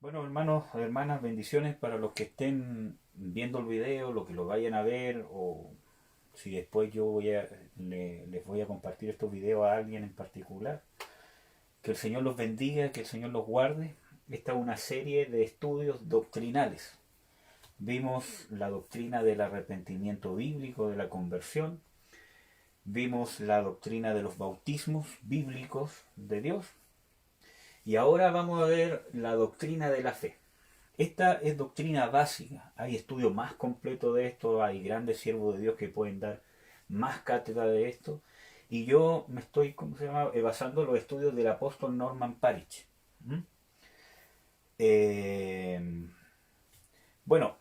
Bueno, hermanos, hermanas, bendiciones para los que estén viendo el video, los que lo vayan a ver, o si después les voy a compartir estos videos a alguien en particular. Que el Señor los bendiga, que el Señor los guarde. Esta es una serie de estudios doctrinales. Vimos la doctrina del arrepentimiento bíblico, de la conversión. Vimos la doctrina de los bautismos bíblicos de Dios. Y ahora vamos a ver la doctrina de la fe. Esta es doctrina básica. Hay estudios más completos de esto, hay grandes siervos de Dios que pueden dar más cátedra de esto. Y yo me estoy, ¿cómo se llama?, basando en los estudios del apóstol Norman Parich. ¿Mm? Eh, bueno,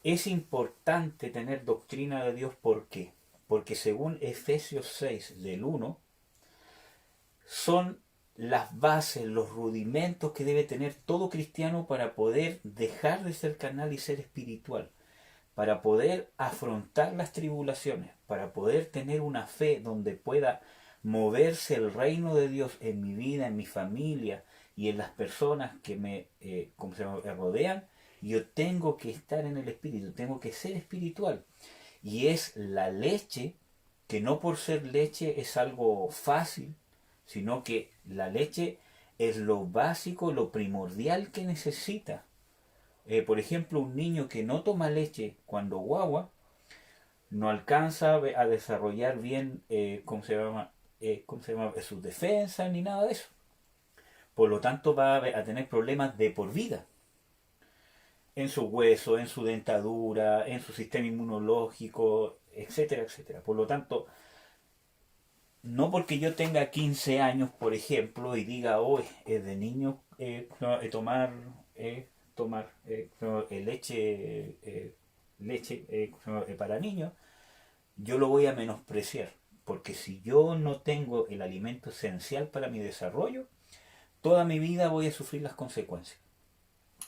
es importante tener doctrina de Dios. ¿Por qué? Porque según Efesios 6 del 1, son las bases, los rudimentos que debe tener todo cristiano para poder dejar de ser carnal y ser espiritual, para poder afrontar las tribulaciones, para poder tener una fe donde pueda moverse el reino de Dios en mi vida, en mi familia y en las personas que me rodean. Yo tengo que estar en el espíritu, tengo que ser espiritual. Y es la leche, que no por ser leche es algo fácil, sino que la leche es lo básico, lo primordial que necesita. Por ejemplo, un niño que no toma leche cuando guagua no alcanza a desarrollar bien, ¿cómo se llama? Sus defensas ni nada de eso. Por lo tanto, va a tener problemas de por vida en su hueso, en su dentadura, en su sistema inmunológico, etcétera, etcétera. Por lo tanto, no porque yo tenga 15 años, por ejemplo, y diga, hoy es de niño tomar, leche, para niños, yo lo voy a menospreciar. Porque si yo no tengo el alimento esencial para mi desarrollo, toda mi vida voy a sufrir las consecuencias.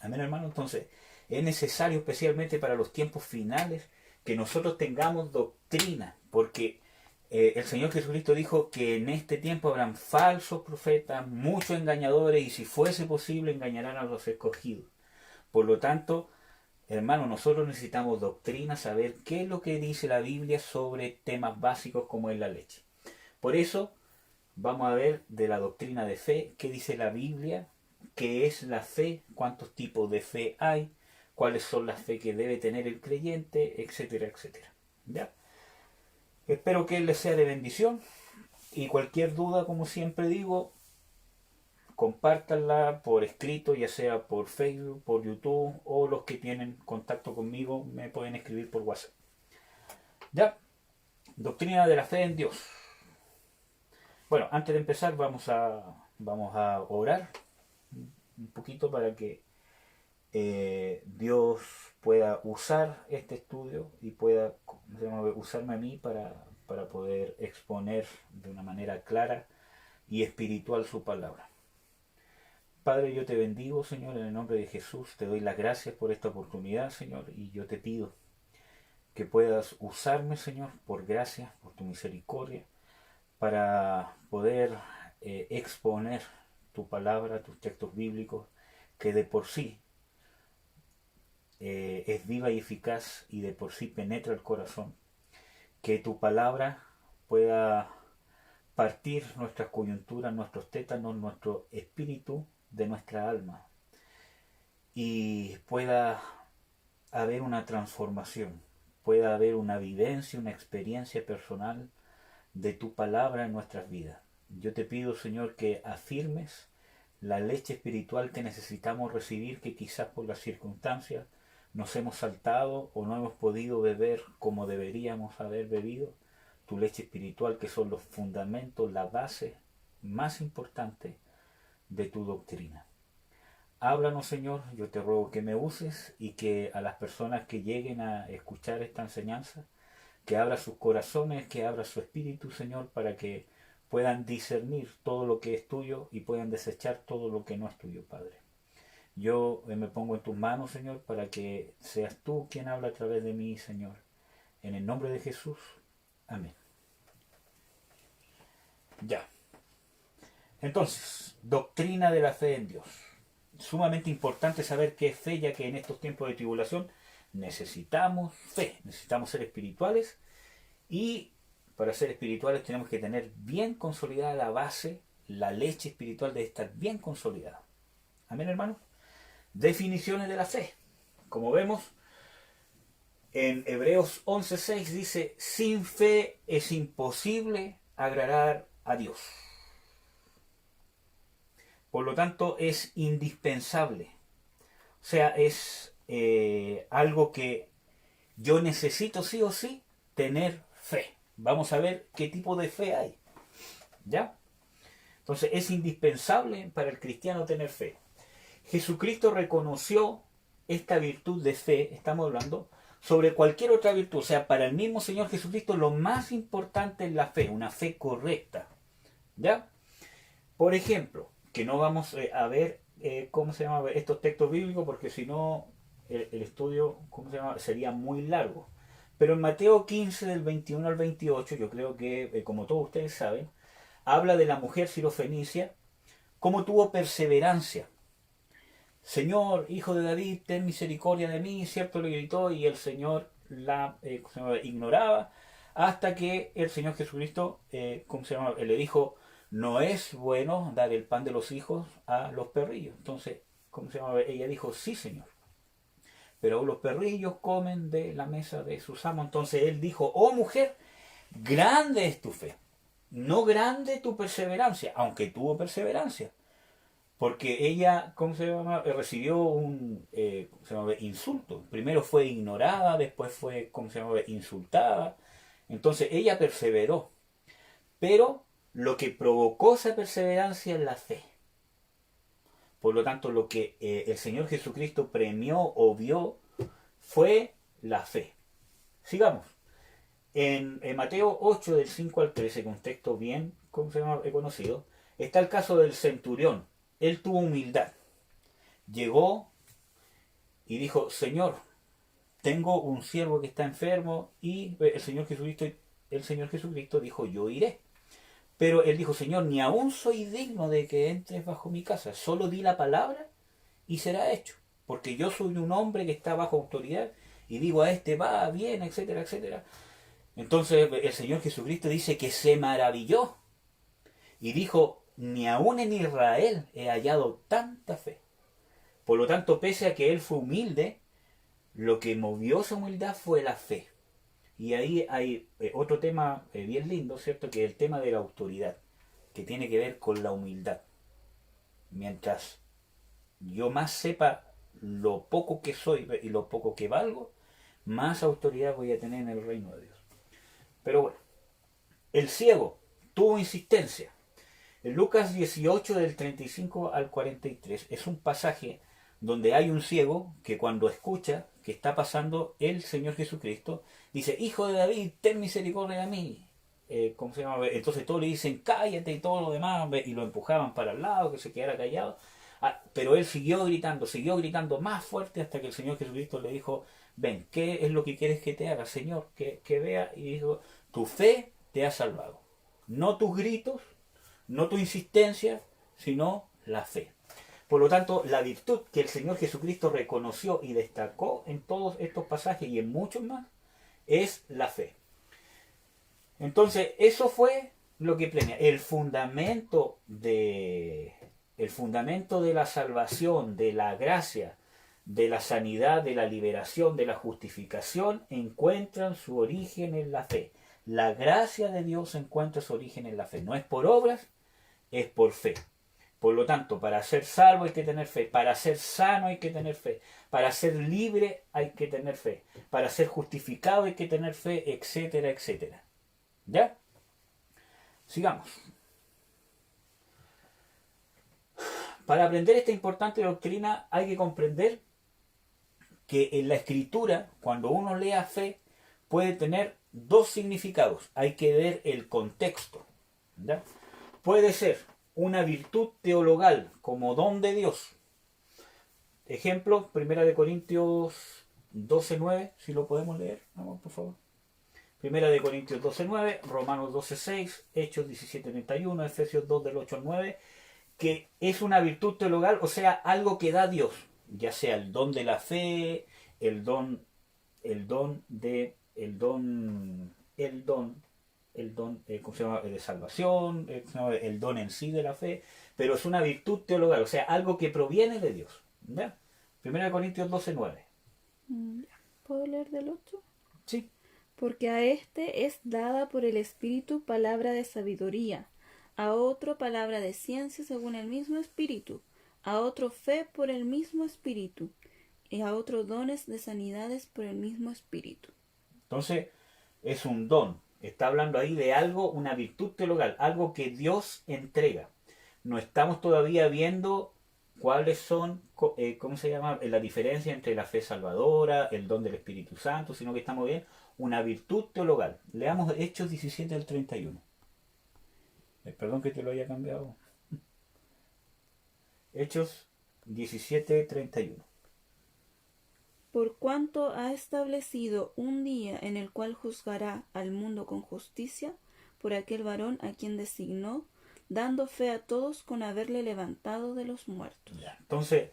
Amén, hermano. Entonces, es necesario, especialmente para los tiempos finales, que nosotros tengamos doctrina, porque el Señor Jesucristo dijo que en este tiempo habrán falsos profetas, muchos engañadores, y si fuese posible engañarán a los escogidos. Por lo tanto, hermano, nosotros necesitamos doctrina, saber qué es lo que dice la Biblia sobre temas básicos como es la leche. Por eso, vamos a ver de la doctrina de fe, qué dice la Biblia, qué es la fe, cuántos tipos de fe hay, cuáles son las fe que debe tener el creyente, etcétera, etcétera. ¿Ya? Espero que les sea de bendición y cualquier duda, como siempre digo, compártanla por escrito, ya sea por Facebook, por YouTube, o los que tienen contacto conmigo me pueden escribir por WhatsApp. ¿Ya? Doctrina de la fe en Dios. Bueno, antes de empezar vamos a orar un poquito para que Dios pueda usar este estudio y pueda usarme a mí para poder exponer de una manera clara y espiritual su palabra. Padre, yo te bendigo, Señor, en el nombre de Jesús. Te doy las gracias por esta oportunidad, Señor, y yo te pido que puedas usarme, Señor, por gracia, por tu misericordia, para poder exponer tu palabra, tus textos bíblicos, que de por sí es viva y eficaz y de por sí penetra el corazón. Que tu palabra pueda partir nuestras coyunturas, nuestros tétanos, nuestro espíritu de nuestra alma y pueda haber una transformación, pueda haber una vivencia, una experiencia personal de tu palabra en nuestras vidas. Yo te pido, Señor, que afirmes la leche espiritual que necesitamos recibir, que quizás por las circunstancias nos hemos saltado o no hemos podido beber como deberíamos haber bebido. Tu leche espiritual, que son los fundamentos, la base más importante de tu doctrina. Háblanos, Señor, yo te ruego que me uses y que a las personas que lleguen a escuchar esta enseñanza, que abra sus corazones, que abra su espíritu, Señor, para que puedan discernir todo lo que es tuyo y puedan desechar todo lo que no es tuyo, Padre. Yo me pongo en tus manos, Señor, para que seas tú quien habla a través de mí, Señor. En el nombre de Jesús. Amén. Ya. Entonces, doctrina de la fe en Dios. sumamente importante saber qué es fe, ya que en estos tiempos de tribulación necesitamos fe, necesitamos ser espirituales, y para ser espirituales tenemos que tener bien consolidada la base, la leche espiritual debe estar bien consolidada. Amén, hermanos. Definiciones de la fe. Como vemos, en Hebreos 11:6 dice, sin fe es imposible agradar a Dios. Por lo tanto, es indispensable. O sea, es algo que yo necesito sí o sí tener fe. Vamos a ver qué tipo de fe hay. ¿Ya? Entonces, es indispensable para el cristiano tener fe. Jesucristo reconoció esta virtud de fe, estamos hablando, sobre cualquier otra virtud. O sea, para el mismo Señor Jesucristo lo más importante es la fe, una fe correcta. ¿Ya? Por ejemplo, que no vamos a ver cómo se llama estos textos bíblicos, porque si no el estudio ¿cómo se llama? Sería muy largo. Pero en Mateo 15 del 21 al 28, yo creo que, como todos ustedes saben, habla de la mujer sirofenicia, cómo tuvo perseverancia. Señor, hijo de David, ten misericordia de mí, cierto le gritó, y el Señor la ignoraba, hasta que el Señor Jesucristo le dijo, no es bueno dar el pan de los hijos a los perrillos. Entonces, ella dijo, sí, Señor. Pero los perrillos comen de la mesa de sus amos. Entonces él dijo, oh mujer, grande es tu fe, no grande tu perseverancia, aunque tuvo perseverancia. Porque ella, recibió un insulto. Primero fue ignorada, después fue, insultada. Entonces ella perseveró. Pero lo que provocó esa perseverancia es la fe. Por lo tanto, lo que el Señor Jesucristo premió o vio fue la fe. Sigamos. En Mateo 8, del 5 al 13, que es un texto bien conocido, está el caso del centurión. Él tuvo humildad. Llegó y dijo, Señor, tengo un siervo que está enfermo, y el Señor Jesucristo dijo, yo iré. Pero él dijo, Señor, ni aún soy digno de que entres bajo mi casa. Solo di la palabra y será hecho. Porque yo soy un hombre que está bajo autoridad y digo a este va, viene, etcétera, etcétera. Entonces el Señor Jesucristo dice que se maravilló y dijo, ni aún en Israel he hallado tanta fe. Por lo tanto, pese a que él fue humilde, lo que movió esa humildad fue la fe. Y ahí hay otro tema bien lindo, ¿cierto? Que es el tema de la autoridad, que tiene que ver con la humildad. Mientras yo más sepa lo poco que soy y lo poco que valgo, más autoridad voy a tener en el reino de Dios. Pero bueno, el ciego tuvo insistencia. En Lucas 18 del 35 al 43 es un pasaje donde hay un ciego que cuando escucha que está pasando el Señor Jesucristo, dice, hijo de David, ten misericordia de mí. Entonces todos le dicen, cállate y todo lo demás, y lo empujaban para el lado, que se quedara callado. Pero él siguió gritando más fuerte hasta que el Señor Jesucristo le dijo, ven, ¿qué es lo que quieres que te haga, Señor? Que vea, y dijo, tu fe te ha salvado. No tus gritos, no tu insistencia, sino la fe. Por lo tanto, la virtud que el Señor Jesucristo reconoció y destacó en todos estos pasajes y en muchos más, es la fe. Entonces, eso fue lo que premia. El fundamento de la salvación, de la gracia, de la sanidad, de la liberación, de la justificación, encuentran su origen en la fe. La gracia de Dios encuentra su origen en la fe. No es por obras, es por fe. Por lo tanto, para ser salvo hay que tener fe, para ser sano hay que tener fe, para ser libre hay que tener fe, para ser justificado hay que tener fe, etcétera, etcétera. ¿Ya? Sigamos. Para aprender esta importante doctrina hay que comprender que en la Escritura, cuando uno lea fe, puede tener dos significados. Hay que ver el contexto. ¿Ya? Puede ser una virtud teologal como don de Dios. Ejemplo, 1 Corintios 12:9, si lo podemos leer, vamos, por favor. 1 Corintios 12:9, Romanos 12:6, Hechos 17:31, Efesios 2 del 8 al 9, que es una virtud teologal, o sea, algo que da Dios, ya sea el don de la fe, el don, el don de, el don, ¿cómo se llama? De salvación, el don en sí de la fe, pero es una virtud teologal, o sea, algo que proviene de Dios. ¿Ya? 1 Corintios 12:9. ¿Puedo leer del 8? Sí. Porque a este es dada por el Espíritu palabra de sabiduría, a otro palabra de ciencia según el mismo Espíritu, a otro fe por el mismo Espíritu, y a otro dones de sanidades por el mismo Espíritu. Entonces, es un don. Está hablando ahí de algo, una virtud teologal, algo que Dios entrega. No estamos todavía viendo cuáles son, ¿cómo se llama? La diferencia entre la fe salvadora, el don del Espíritu Santo, sino que estamos viendo una virtud teologal. Leamos Hechos 17 al 31. Perdón que te lo haya cambiado. Hechos 17, 31. Por cuanto ha establecido un día en el cual juzgará al mundo con justicia por aquel varón a quien designó, dando fe a todos con haberle levantado de los muertos. Ya. Entonces,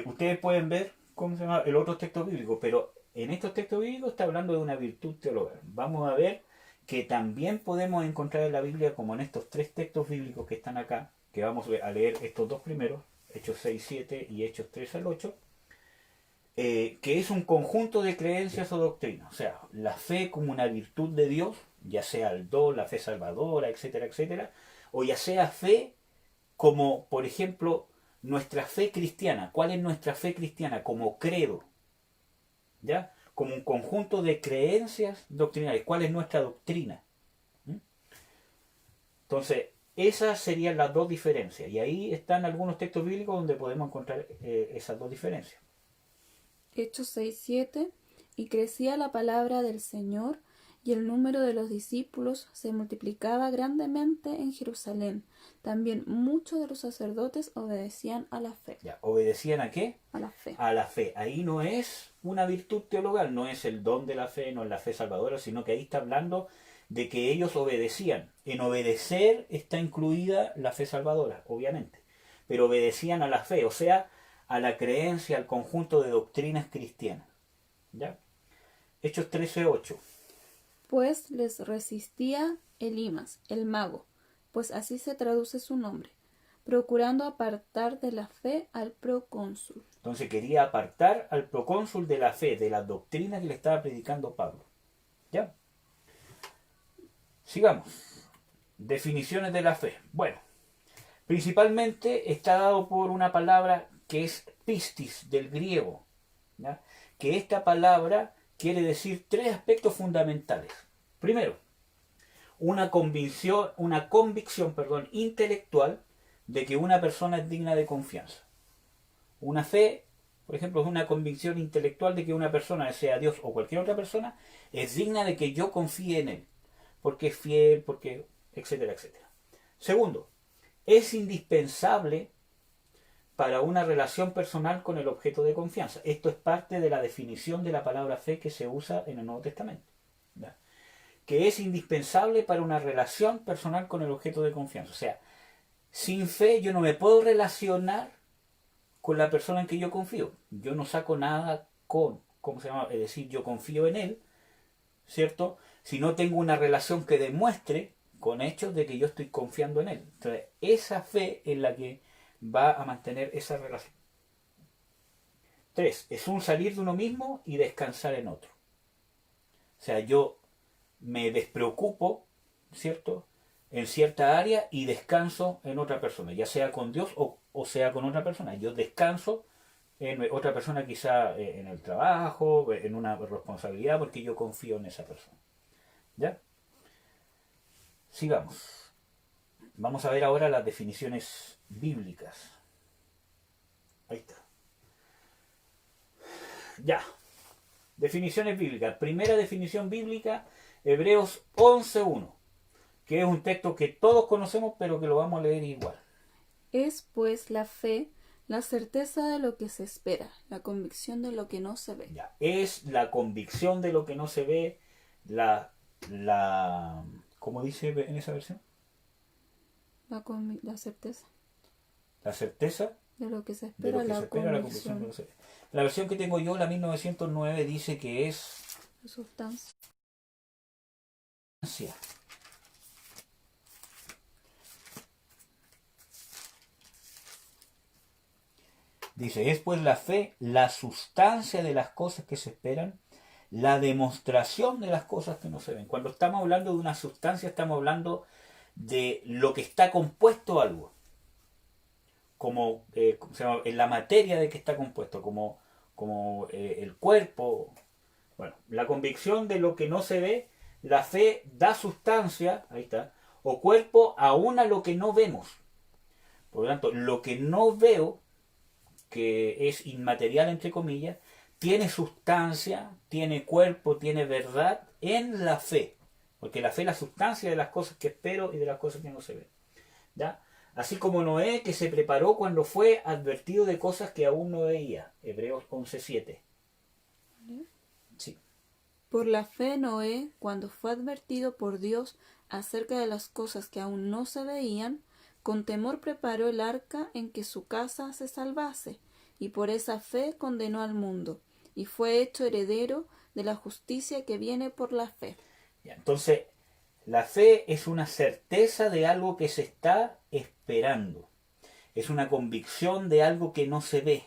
ustedes pueden ver cómo se llama el otro texto bíblico, pero en estos textos bíblicos está hablando de una virtud teologal. Vamos a ver que también podemos encontrar en la Biblia, como en estos tres textos bíblicos que están acá, que vamos a leer estos dos primeros, Hechos 6, 7 y Hechos 3 al 8, que es un conjunto de creencias o doctrinas. O sea, la fe como una virtud de Dios, ya sea el don, la fe salvadora, etcétera, etcétera, o ya sea fe como, por ejemplo, nuestra fe cristiana. ¿Cuál es nuestra fe cristiana? Como credo, ¿ya? Como un conjunto de creencias doctrinales. ¿Cuál es nuestra doctrina? ¿Mm? Entonces, esas serían las dos diferencias. Y ahí están algunos textos bíblicos donde podemos encontrar esas dos diferencias. Hechos 6:7. Y crecía la palabra del Señor, y el número de los discípulos se multiplicaba grandemente en Jerusalén. También muchos de los sacerdotes obedecían a la fe. Ya, ¿obedecían a qué? A la fe. A la fe. Ahí no es una virtud teologal, no es el don de la fe, no es la fe salvadora, sino que ahí está hablando de que ellos obedecían. En obedecer está incluida la fe salvadora, obviamente. Pero obedecían a la fe, o sea, a la creencia, al conjunto de doctrinas cristianas. ¿Ya? Hechos 13:8. Pues les resistía Elimas, el mago, pues así se traduce su nombre, procurando apartar de la fe al procónsul. Entonces quería apartar al procónsul de la fe, de la doctrina que le estaba predicando Pablo. ¿Ya? Sigamos. Definiciones de la fe. Bueno, principalmente está dado por una palabra que es pistis, del griego, ¿ya? Que esta palabra quiere decir tres aspectos fundamentales. Primero, una convicción intelectual de que una persona es digna de confianza. Una fe, por ejemplo, es una convicción intelectual de que una persona, sea Dios o cualquier otra persona, es digna de que yo confíe en él, porque es fiel, porque, etcétera, etcétera. Segundo, es indispensable para una relación personal con el objeto de confianza. Esto es parte de la definición de la palabra fe que se usa en el Nuevo Testamento. ¿Ya? Que es indispensable para una relación personal con el objeto de confianza. O sea, sin fe yo no me puedo relacionar con la persona en que yo confío. Yo no saco nada con, ¿cómo se llama? Es decir, yo confío en él, ¿cierto? Si no tengo una relación que demuestre con hechos de que yo estoy confiando en él. Entonces, esa fe es la que va a mantener esa relación. 3. Es un salir de uno mismo y descansar en otro. O sea, yo me despreocupo, ¿cierto?, en cierta área y descanso en otra persona, ya sea con Dios o sea con otra persona. Yo descanso en otra persona, quizá en el trabajo, en una responsabilidad, porque yo confío en esa persona. ¿Ya? Sigamos. Vamos a ver ahora las definiciones bíblicas. Ahí está. Ya. Definiciones bíblicas. Primera definición bíblica, Hebreos 11:1, que es un texto que todos conocemos, pero que lo vamos a leer igual. Es pues la fe, la certeza de lo que se espera, la convicción de lo que no se ve. Ya. Es la convicción de lo que no se ve, ¿cómo dice en esa versión? La certeza. La certeza De lo que se de espera, lo que la se espera, la convicción de lo que convicción. se ve. La versión que tengo yo, la 1909, dice que es La sustancia. ansia. Dice, es pues la fe la sustancia de las cosas que se esperan, la demostración de las cosas que no se ven. Cuando estamos hablando de una sustancia, estamos hablando de lo que está compuesto algo, como ¿cómo se llama? En la materia de que está compuesto, como el cuerpo. Bueno, la convicción de lo que no se ve, la fe da sustancia, ahí está, o cuerpo aún a lo que no vemos. Por lo tanto, lo que no veo, que es inmaterial entre comillas, tiene sustancia, tiene cuerpo, tiene verdad en la fe. Porque la fe es la sustancia de las cosas que espero y de las cosas que no se ven. ¿Ya? Así como Noé, que se preparó cuando fue advertido de cosas que aún no veía. Hebreos 11:7. Sí. Por la fe Noé, cuando fue advertido por Dios acerca de las cosas que aún no se veían, con temor preparó el arca en que su casa se salvase, y por esa fe condenó al mundo, y fue hecho heredero de la justicia que viene por la fe. Ya, entonces, la fe es una certeza de algo que se está esperando. Es una convicción de algo que no se ve.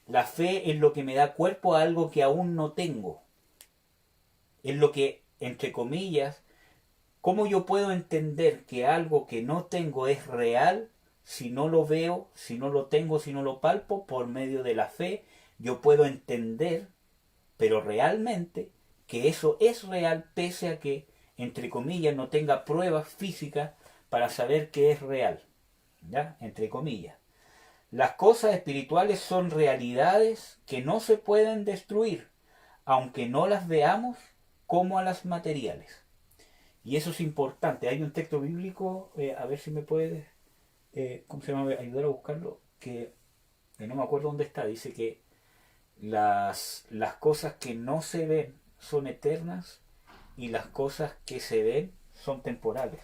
La fe es lo que me da cuerpo a algo que aún no tengo. Es lo que, entre comillas, ¿cómo yo puedo entender que algo que no tengo es real si no lo veo, si no lo tengo, si no lo palpo? Por medio de la fe yo puedo entender, pero realmente, que eso es real pese a que, entre comillas, no tenga pruebas físicas para saber que es real. ¿Ya? Entre comillas. Las cosas espirituales son realidades que no se pueden destruir, aunque no las veamos como a las materiales. Y eso es importante. Hay un texto bíblico, a ver si me puedes, ¿cómo se llama? Ayudar a buscarlo, que no me acuerdo dónde está. Dice que las cosas que no se ven son eternas y las cosas que se ven son temporales.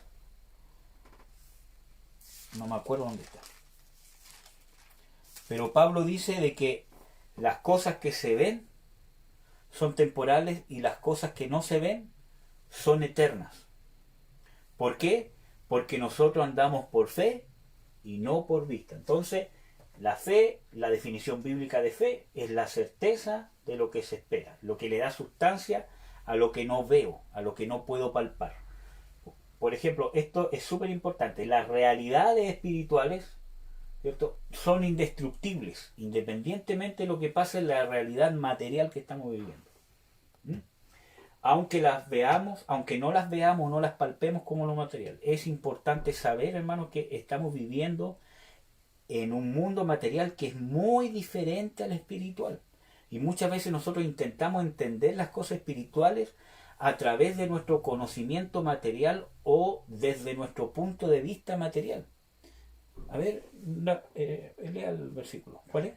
No me acuerdo dónde está. Pero Pablo dice de que las cosas que se ven son temporales y las cosas que no se ven son eternas. ¿Por qué? Porque nosotros andamos por fe y no por vista. Entonces, la fe, la definición bíblica de fe, es la certeza de lo que se espera, lo que le da sustancia a lo que no veo, a lo que no puedo palpar. Por ejemplo, esto es súper importante. Las realidades espirituales, ¿cierto?, son indestructibles, independientemente de lo que pase en la realidad material que estamos viviendo. ¿Mm? Aunque las veamos, aunque no las veamos, no las palpemos como lo material. Es importante saber, hermanos, que estamos viviendo en un mundo material que es muy diferente al espiritual. Y muchas veces nosotros intentamos entender las cosas espirituales a través de nuestro conocimiento material o desde nuestro punto de vista material. A ver, lea el versículo. ¿Cuál es?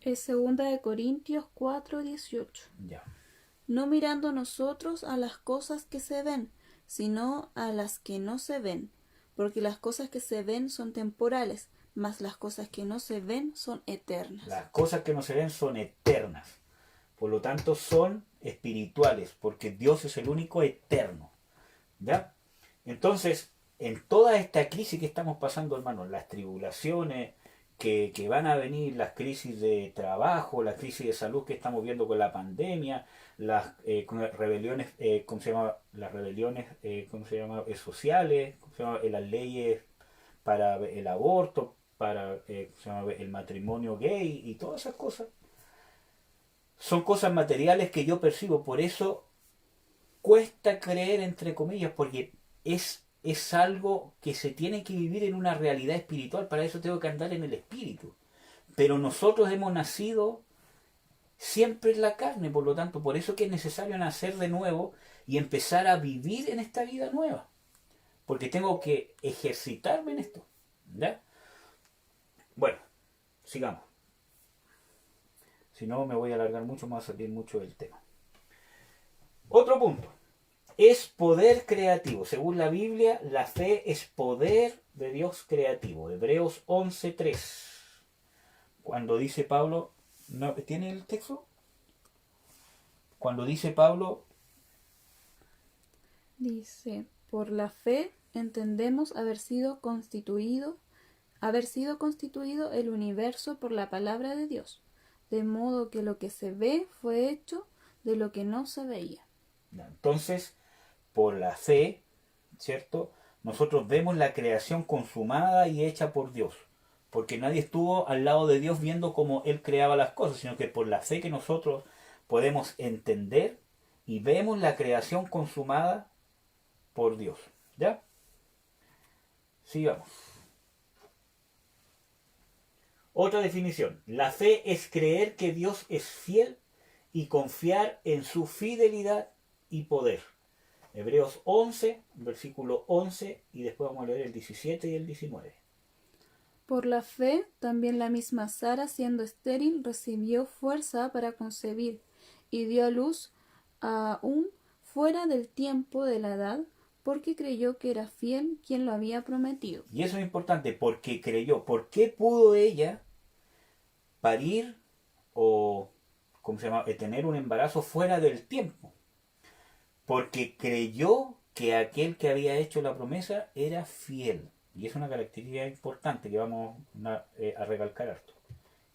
Es 2 Corintios 4:18. Ya. No mirando nosotros a las cosas que se ven, sino a las que no se ven, porque las cosas que se ven son temporales, mas las cosas que no se ven son eternas. Las cosas que no se ven son eternas. Por lo tanto, son espirituales, porque Dios es el único eterno. ¿Ya? Entonces, en toda esta crisis que estamos pasando, hermanos, las tribulaciones que van a venir, las crisis de trabajo, la crisis de salud que estamos viendo con la pandemia, las rebeliones, ¿cómo se llama? Las rebeliones, ¿cómo se llama? Sociales, ¿cómo se llama? Las leyes para el aborto, para ¿cómo se llama? El matrimonio gay y todas esas cosas. Son cosas materiales que yo percibo, por eso cuesta creer, entre comillas, porque es algo que se tiene que vivir en una realidad espiritual, para eso tengo que andar en el espíritu. Pero nosotros hemos nacido siempre en la carne, por lo tanto, por eso que es necesario nacer de nuevo y empezar a vivir en esta vida nueva. Porque tengo que ejercitarme en esto. ¿Ya? Bueno, sigamos. Si no, me voy a alargar mucho, más a salir mucho del tema. Otro punto. es poder creativo. Según la Biblia, la fe es poder de Dios creativo. Hebreos 11:3. Cuando dice Pablo, ¿no, ¿tiene el texto? Cuando dice Pablo, Dice, por la fe entendemos haber sido constituido el universo por la palabra de Dios, de modo que lo que se ve fue hecho de lo que no se veía. entonces, por la fe, ¿cierto? Nosotros vemos la creación consumada y hecha por Dios. Porque nadie estuvo al lado de Dios viendo cómo Él creaba las cosas, sino que por la fe que nosotros podemos entender y vemos la creación consumada por Dios. ¿Ya? Sigamos. Otra definición. La fe es creer que Dios es fiel y confiar en su fidelidad y poder. Hebreos 11, versículo 11, y después vamos a leer el 17 y el 19. Por la fe, también la misma Sara, siendo estéril, recibió fuerza para concebir y dio a luz aún fuera del tiempo de la edad, porque creyó que era fiel quien lo había prometido. Y eso es importante, porque creyó. ¿Por qué pudo ella parir o, ¿cómo se llama?, tener un embarazo fuera del tiempo? Porque creyó que aquel que había hecho la promesa era fiel. Y es una característica importante que vamos a recalcar harto.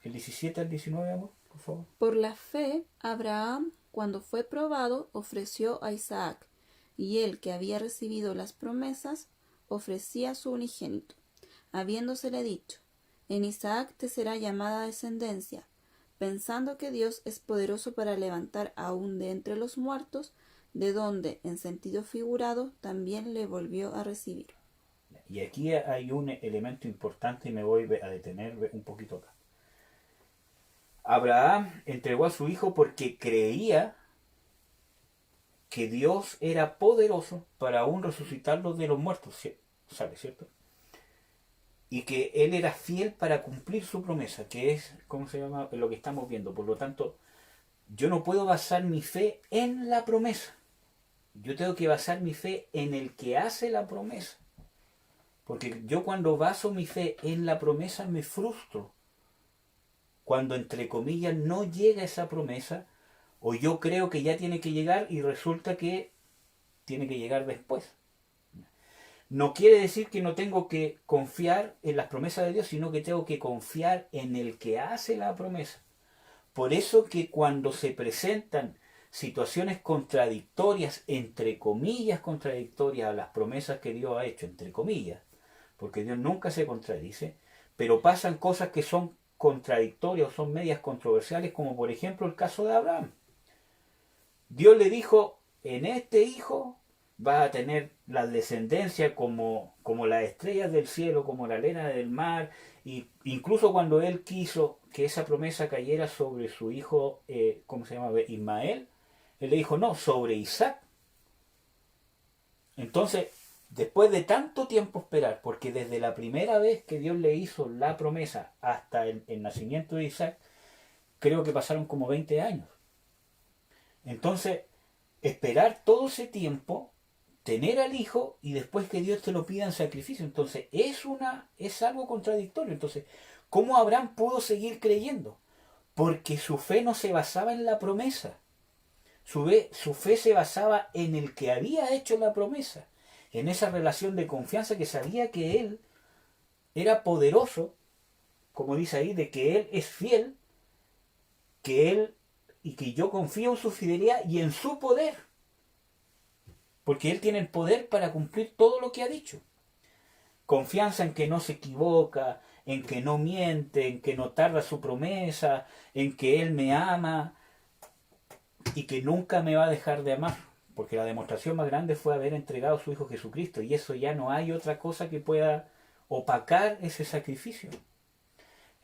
El 17 al 19, amor, por favor. Por la fe, Abraham, cuando fue probado, ofreció a Isaac, y él, que había recibido las promesas, ofrecía a su unigénito, habiéndosele dicho, en Isaac te será llamada descendencia, pensando que Dios es poderoso para levantar aún de entre los muertos, de donde, en sentido figurado, también le volvió a recibir. Y aquí hay un elemento importante y me voy a detener un poquito acá. Abraham entregó a su hijo porque creía que Dios era poderoso para aún resucitarlo de los muertos, ¿sabe, cierto? Y que él era fiel para cumplir su promesa, que es, ¿cómo se llama?, lo que estamos viendo. Por lo tanto, yo no puedo basar mi fe en la promesa. Yo tengo que basar mi fe en el que hace la promesa. Porque yo cuando baso mi fe en la promesa me frustro. Cuando entre comillas no llega esa promesa, o yo creo que ya tiene que llegar y resulta que tiene que llegar después. No quiere decir que no tengo que confiar en las promesas de Dios, sino que tengo que confiar en el que hace la promesa. Por eso que cuando se presentan situaciones contradictorias, entre comillas contradictorias a las promesas que Dios ha hecho, entre comillas, porque Dios nunca se contradice, pero pasan cosas que son contradictorias o son medias controversiales, como por ejemplo el caso de Abraham. Dios le dijo, en este hijo vas a tener la descendencia como las estrellas del cielo, como la arena del mar, y incluso cuando él quiso que esa promesa cayera sobre su hijo, ¿cómo se llama?, Ismael, él le dijo, no, sobre Isaac. Entonces, después de tanto tiempo esperar, porque desde la primera vez que Dios le hizo la promesa hasta el nacimiento de Isaac, creo que pasaron como 20 años. Entonces, esperar todo ese tiempo, tener al hijo y después que Dios te lo pida en sacrificio, entonces es algo contradictorio. Entonces, ¿cómo Abraham pudo seguir creyendo? Porque su fe no se basaba en la promesa. Su fe se basaba en el que había hecho la promesa, en esa relación de confianza que sabía que Él era poderoso, como dice ahí, de que Él es fiel, que Él y que yo confío en su fidelidad y en su poder, porque Él tiene el poder para cumplir todo lo que ha dicho. Confianza en que no se equivoca, en que no miente, en que no tarda su promesa, en que Él me ama y que nunca me va a dejar de amar, porque la demostración más grande fue haber entregado a su Hijo Jesucristo, y eso ya no hay otra cosa que pueda opacar ese sacrificio.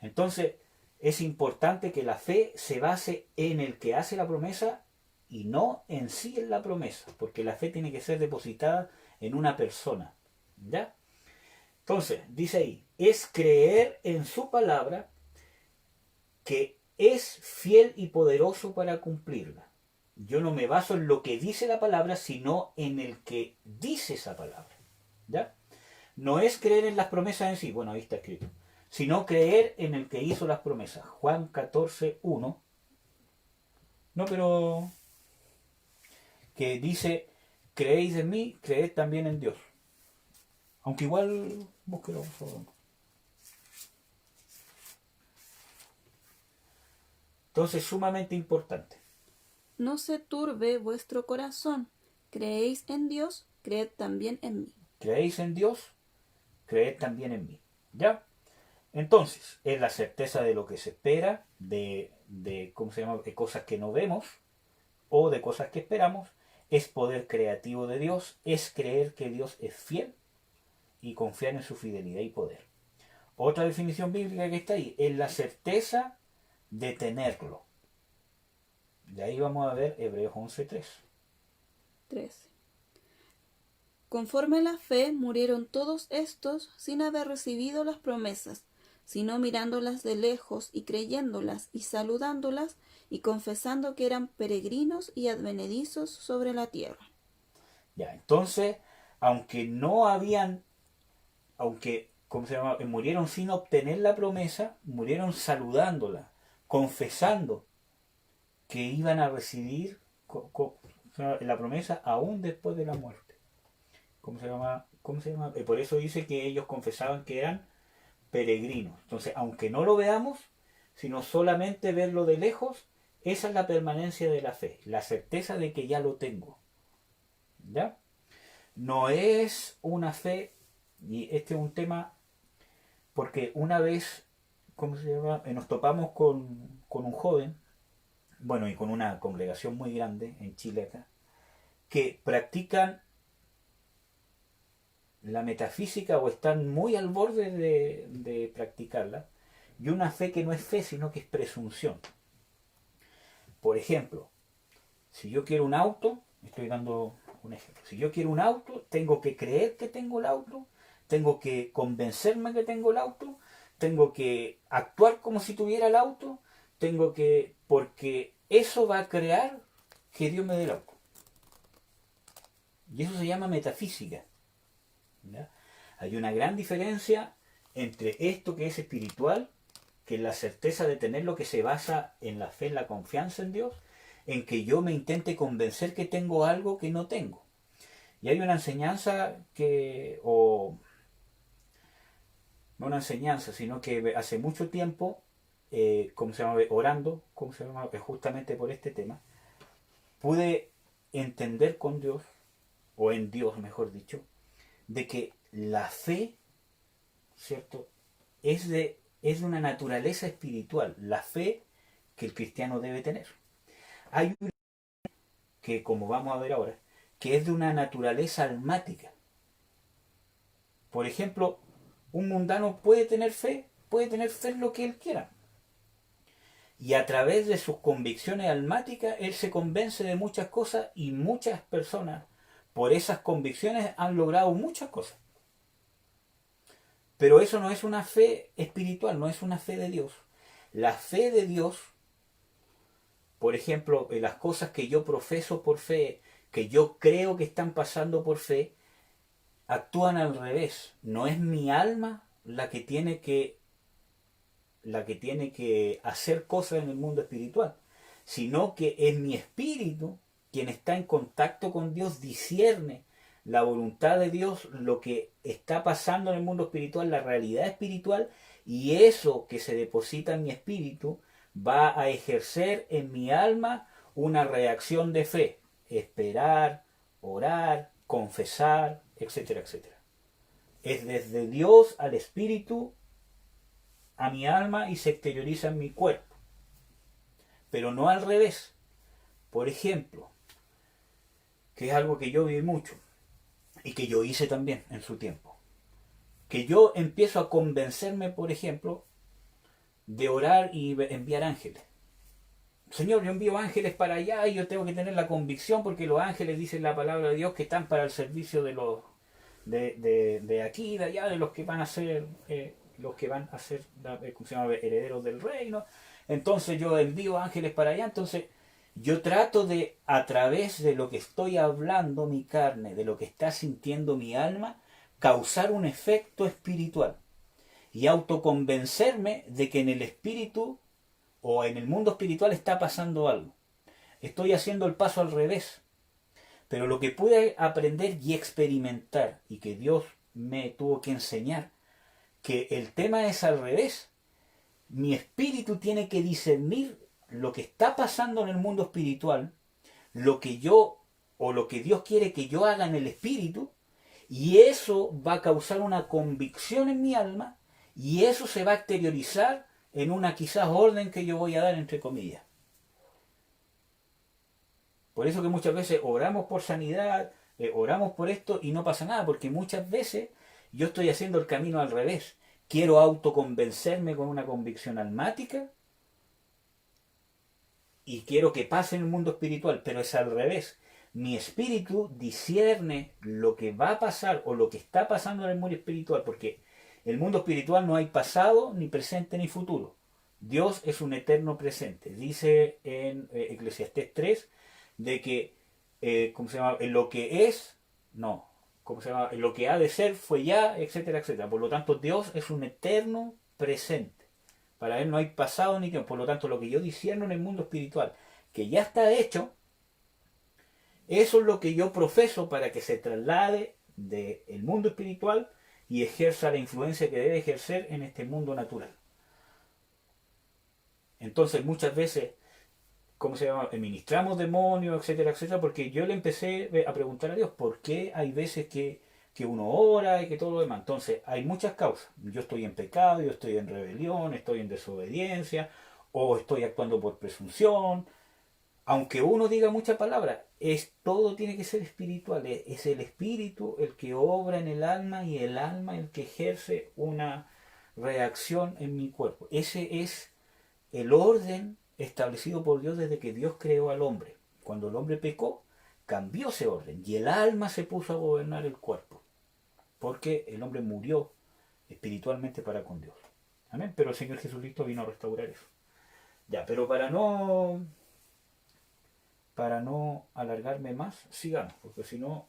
Entonces, es importante que la fe se base en el que hace la promesa y no en sí en la promesa, porque la fe tiene que ser depositada en una persona. ¿Ya? Entonces, dice ahí, es creer en su palabra que es fiel y poderoso para cumplirla. yo no me baso en lo que dice la palabra, sino en el que dice esa palabra. ¿Ya? No es creer en las promesas en sí, bueno, ahí está escrito, sino creer en el que hizo las promesas. Juan 14:1. No, pero que dice, creéis en mí, creed también en Dios. Aunque igual, búsquelo, por favor. Entonces, sumamente importante. No se turbe vuestro corazón. Creéis en Dios, creed también en mí. Creéis en Dios, creed también en mí. ¿Ya? Entonces, es la certeza de lo que se espera, ¿cómo se llama? De cosas que no vemos o de cosas que esperamos. Es poder creativo de Dios, es creer que Dios es fiel y confiar en su fidelidad y poder. Otra definición bíblica que está ahí es la certeza de tenerlo. De ahí vamos a ver Hebreos 11:3. 13. Conforme a la fe murieron todos estos sin haber recibido las promesas, sino mirándolas de lejos y creyéndolas y saludándolas y confesando que eran peregrinos y advenedizos sobre la tierra. Ya, entonces, aunque no habían, aunque, ¿cómo se llama? Murieron sin obtener la promesa, murieron saludándola, confesando que iban a recibir la promesa aún después de la muerte. ¿Cómo se llama? ¿Cómo se llama? Por eso dice que ellos confesaban que eran peregrinos. Entonces, aunque no lo veamos, sino solamente verlo de lejos, esa es la permanencia de la fe, la certeza de que ya lo tengo. ¿Ya? No es una fe, y este es un tema, porque una vez, ¿cómo se llama? Nos topamos con un joven, bueno, y con una congregación muy grande en Chile acá, que practican la metafísica o están muy al borde de practicarla, y una fe que no es fe, sino que es presunción. Por ejemplo, si yo quiero un auto, estoy dando un ejemplo, si yo quiero un auto, tengo que creer que tengo el auto, tengo que convencerme que tengo el auto, tengo que actuar como si tuviera el auto, porque eso va a crear que Dios me dé el auto. Y eso se llama metafísica. ¿Ya? Hay una gran diferencia entre esto que es espiritual, que es la certeza de tener lo que se basa en la fe, en la confianza en Dios, en que yo me intente convencer que tengo algo que no tengo. Y hay una enseñanza no una enseñanza, sino que hace mucho tiempo, ¿cómo se llama? Orando, ¿cómo se llama? Justamente por este tema, pude entender con Dios, o en Dios mejor dicho, de que la fe, ¿cierto? Es de una naturaleza espiritual, la fe que el cristiano debe tener. Hay una que, como vamos a ver ahora, que es de una naturaleza almática. Por ejemplo, un mundano puede tener fe en lo que él quiera. Y a través de sus convicciones almáticas, él se convence de muchas cosas y muchas personas, por esas convicciones, han logrado muchas cosas. Pero eso no es una fe espiritual, no es una fe de Dios. La fe de Dios, por ejemplo, las cosas que yo profeso por fe, que yo creo que están pasando por fe, actúan al revés. No es mi alma la que tiene que hacer cosas en el mundo espiritual, sino que es mi espíritu quien está en contacto con Dios, discierne la voluntad de Dios, lo que está pasando en el mundo espiritual, la realidad espiritual, y eso que se deposita en mi espíritu va a ejercer en mi alma una reacción de fe, esperar, orar, confesar, etcétera, etcétera. Es desde Dios al espíritu, a mi alma, y se exterioriza en mi cuerpo. Pero no al revés. Por ejemplo, que es algo que yo viví mucho y que yo hice también en su tiempo. Que yo empiezo a convencerme, por ejemplo, de orar y enviar ángeles. Señor, yo envío ángeles para allá y yo tengo que tener la convicción porque los ángeles dicen la palabra de Dios que están para el servicio de los de aquí, de allá, de los que van a ser ¿cómo se llama? Herederos del reino. Entonces yo envío ángeles para allá. Entonces yo trato de, a través de lo que estoy hablando mi carne, de lo que está sintiendo mi alma, causar un efecto espiritual y autoconvencerme de que en el espíritu o en el mundo espiritual está pasando algo. Estoy haciendo el paso al revés. Pero lo que pude aprender y experimentar, y que Dios me tuvo que enseñar, que el tema es al revés. Mi espíritu tiene que discernir lo que está pasando en el mundo espiritual, lo que yo o lo que Dios quiere que yo haga en el espíritu, y eso va a causar una convicción en mi alma, y eso se va a exteriorizar en una quizás orden que yo voy a dar entre comillas. Por eso que muchas veces oramos por sanidad, oramos por esto y no pasa nada, porque muchas veces yo estoy haciendo el camino al revés. Quiero autoconvencerme con una convicción almática y quiero que pase en el mundo espiritual, pero es al revés. Mi espíritu discierne lo que va a pasar o lo que está pasando en el mundo espiritual, porque en el mundo espiritual no hay pasado, ni presente, ni futuro. Dios es un eterno presente. Dice en Eclesiastés 3 de que, ¿cómo se llama? En lo que es, no, ¿cómo se llama? En lo que ha de ser fue ya, etcétera, etcétera. Por lo tanto, Dios es un eterno presente. Para Él no hay pasado ni tiempo. Por lo tanto, lo que yo discierno en el mundo espiritual, que ya está hecho, eso es lo que yo profeso para que se traslade del mundo espiritual y ejerza la influencia que debe ejercer en este mundo natural. Entonces, muchas veces, ¿cómo se llama? Ministramos demonios, etcétera, etcétera, porque yo le empecé a preguntar a Dios por qué hay veces que uno ora y que todo lo demás. Entonces, hay muchas causas. Yo estoy en pecado, yo estoy en rebelión, estoy en desobediencia, o estoy actuando por presunción. Aunque uno diga muchas palabras, todo tiene que ser espiritual. Es el espíritu el que obra en el alma y el alma el que ejerce una reacción en mi cuerpo. Ese es el orden establecido por Dios desde que Dios creó al hombre. Cuando el hombre pecó, cambió ese orden y el alma se puso a gobernar el cuerpo, porque el hombre murió espiritualmente para con Dios. Amén. Pero el Señor Jesucristo vino a restaurar eso. Ya, pero para no alargarme más, sigamos, porque si no...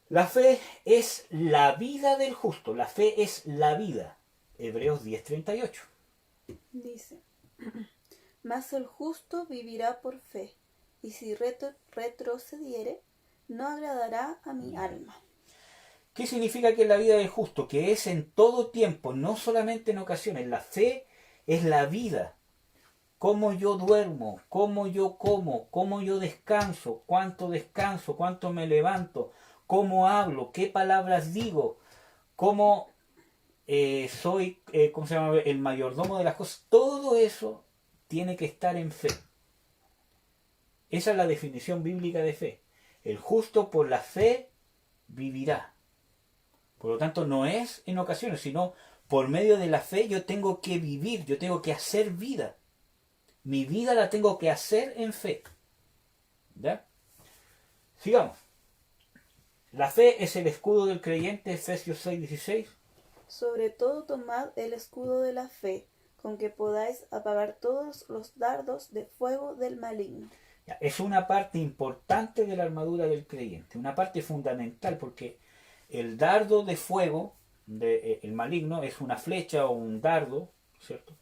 La fe es la vida del justo, la fe es la vida. Hebreos 10:38. Dice, mas el justo vivirá por fe, y si retrocediere, no agradará a mi alma. ¿Qué significa que es la vida del justo? Que es en todo tiempo, no solamente en ocasiones. La fe es la vida. Cómo yo duermo, cómo yo como, cómo yo descanso, cuánto me levanto, cómo hablo, qué palabras digo, cómo soy, ¿cómo se llama? El mayordomo de las cosas. Todo eso tiene que estar en fe. Esa es la definición bíblica de fe. El justo por la fe vivirá. Por lo tanto, no es en ocasiones, sino por medio de la fe yo tengo que vivir, yo tengo que hacer vida. Mi vida la tengo que hacer en fe. ¿Ya? Sigamos. La fe es el escudo del creyente, Efesios 6:16. Sobre todo tomad el escudo de la fe, con que podáis apagar todos los dardos de fuego del maligno. Ya, es una parte importante de la armadura del creyente, una parte fundamental, porque el dardo de fuego del maligno es una flecha o un dardo, ¿cierto?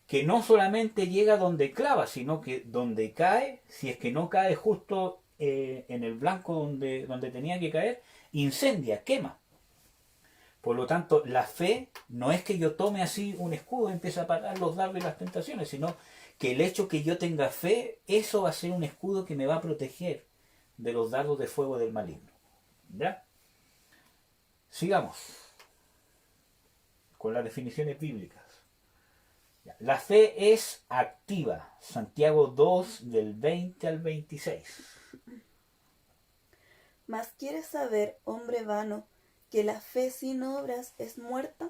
Que no solamente llega donde clava, sino que donde cae, si es que no cae justo en el blanco donde tenía que caer, incendia, quema. Por lo tanto, la fe no es que yo tome así un escudo y empiece a apagar los dardos y las tentaciones, sino que el hecho que yo tenga fe, eso va a ser un escudo que me va a proteger de los dardos de fuego del maligno. ¿Ya? Sigamos con las definiciones bíblicas. La fe es activa. Santiago 2, del 20 al 26. Mas ¿quieres saber, hombre vano, que la fe sin obras es muerta?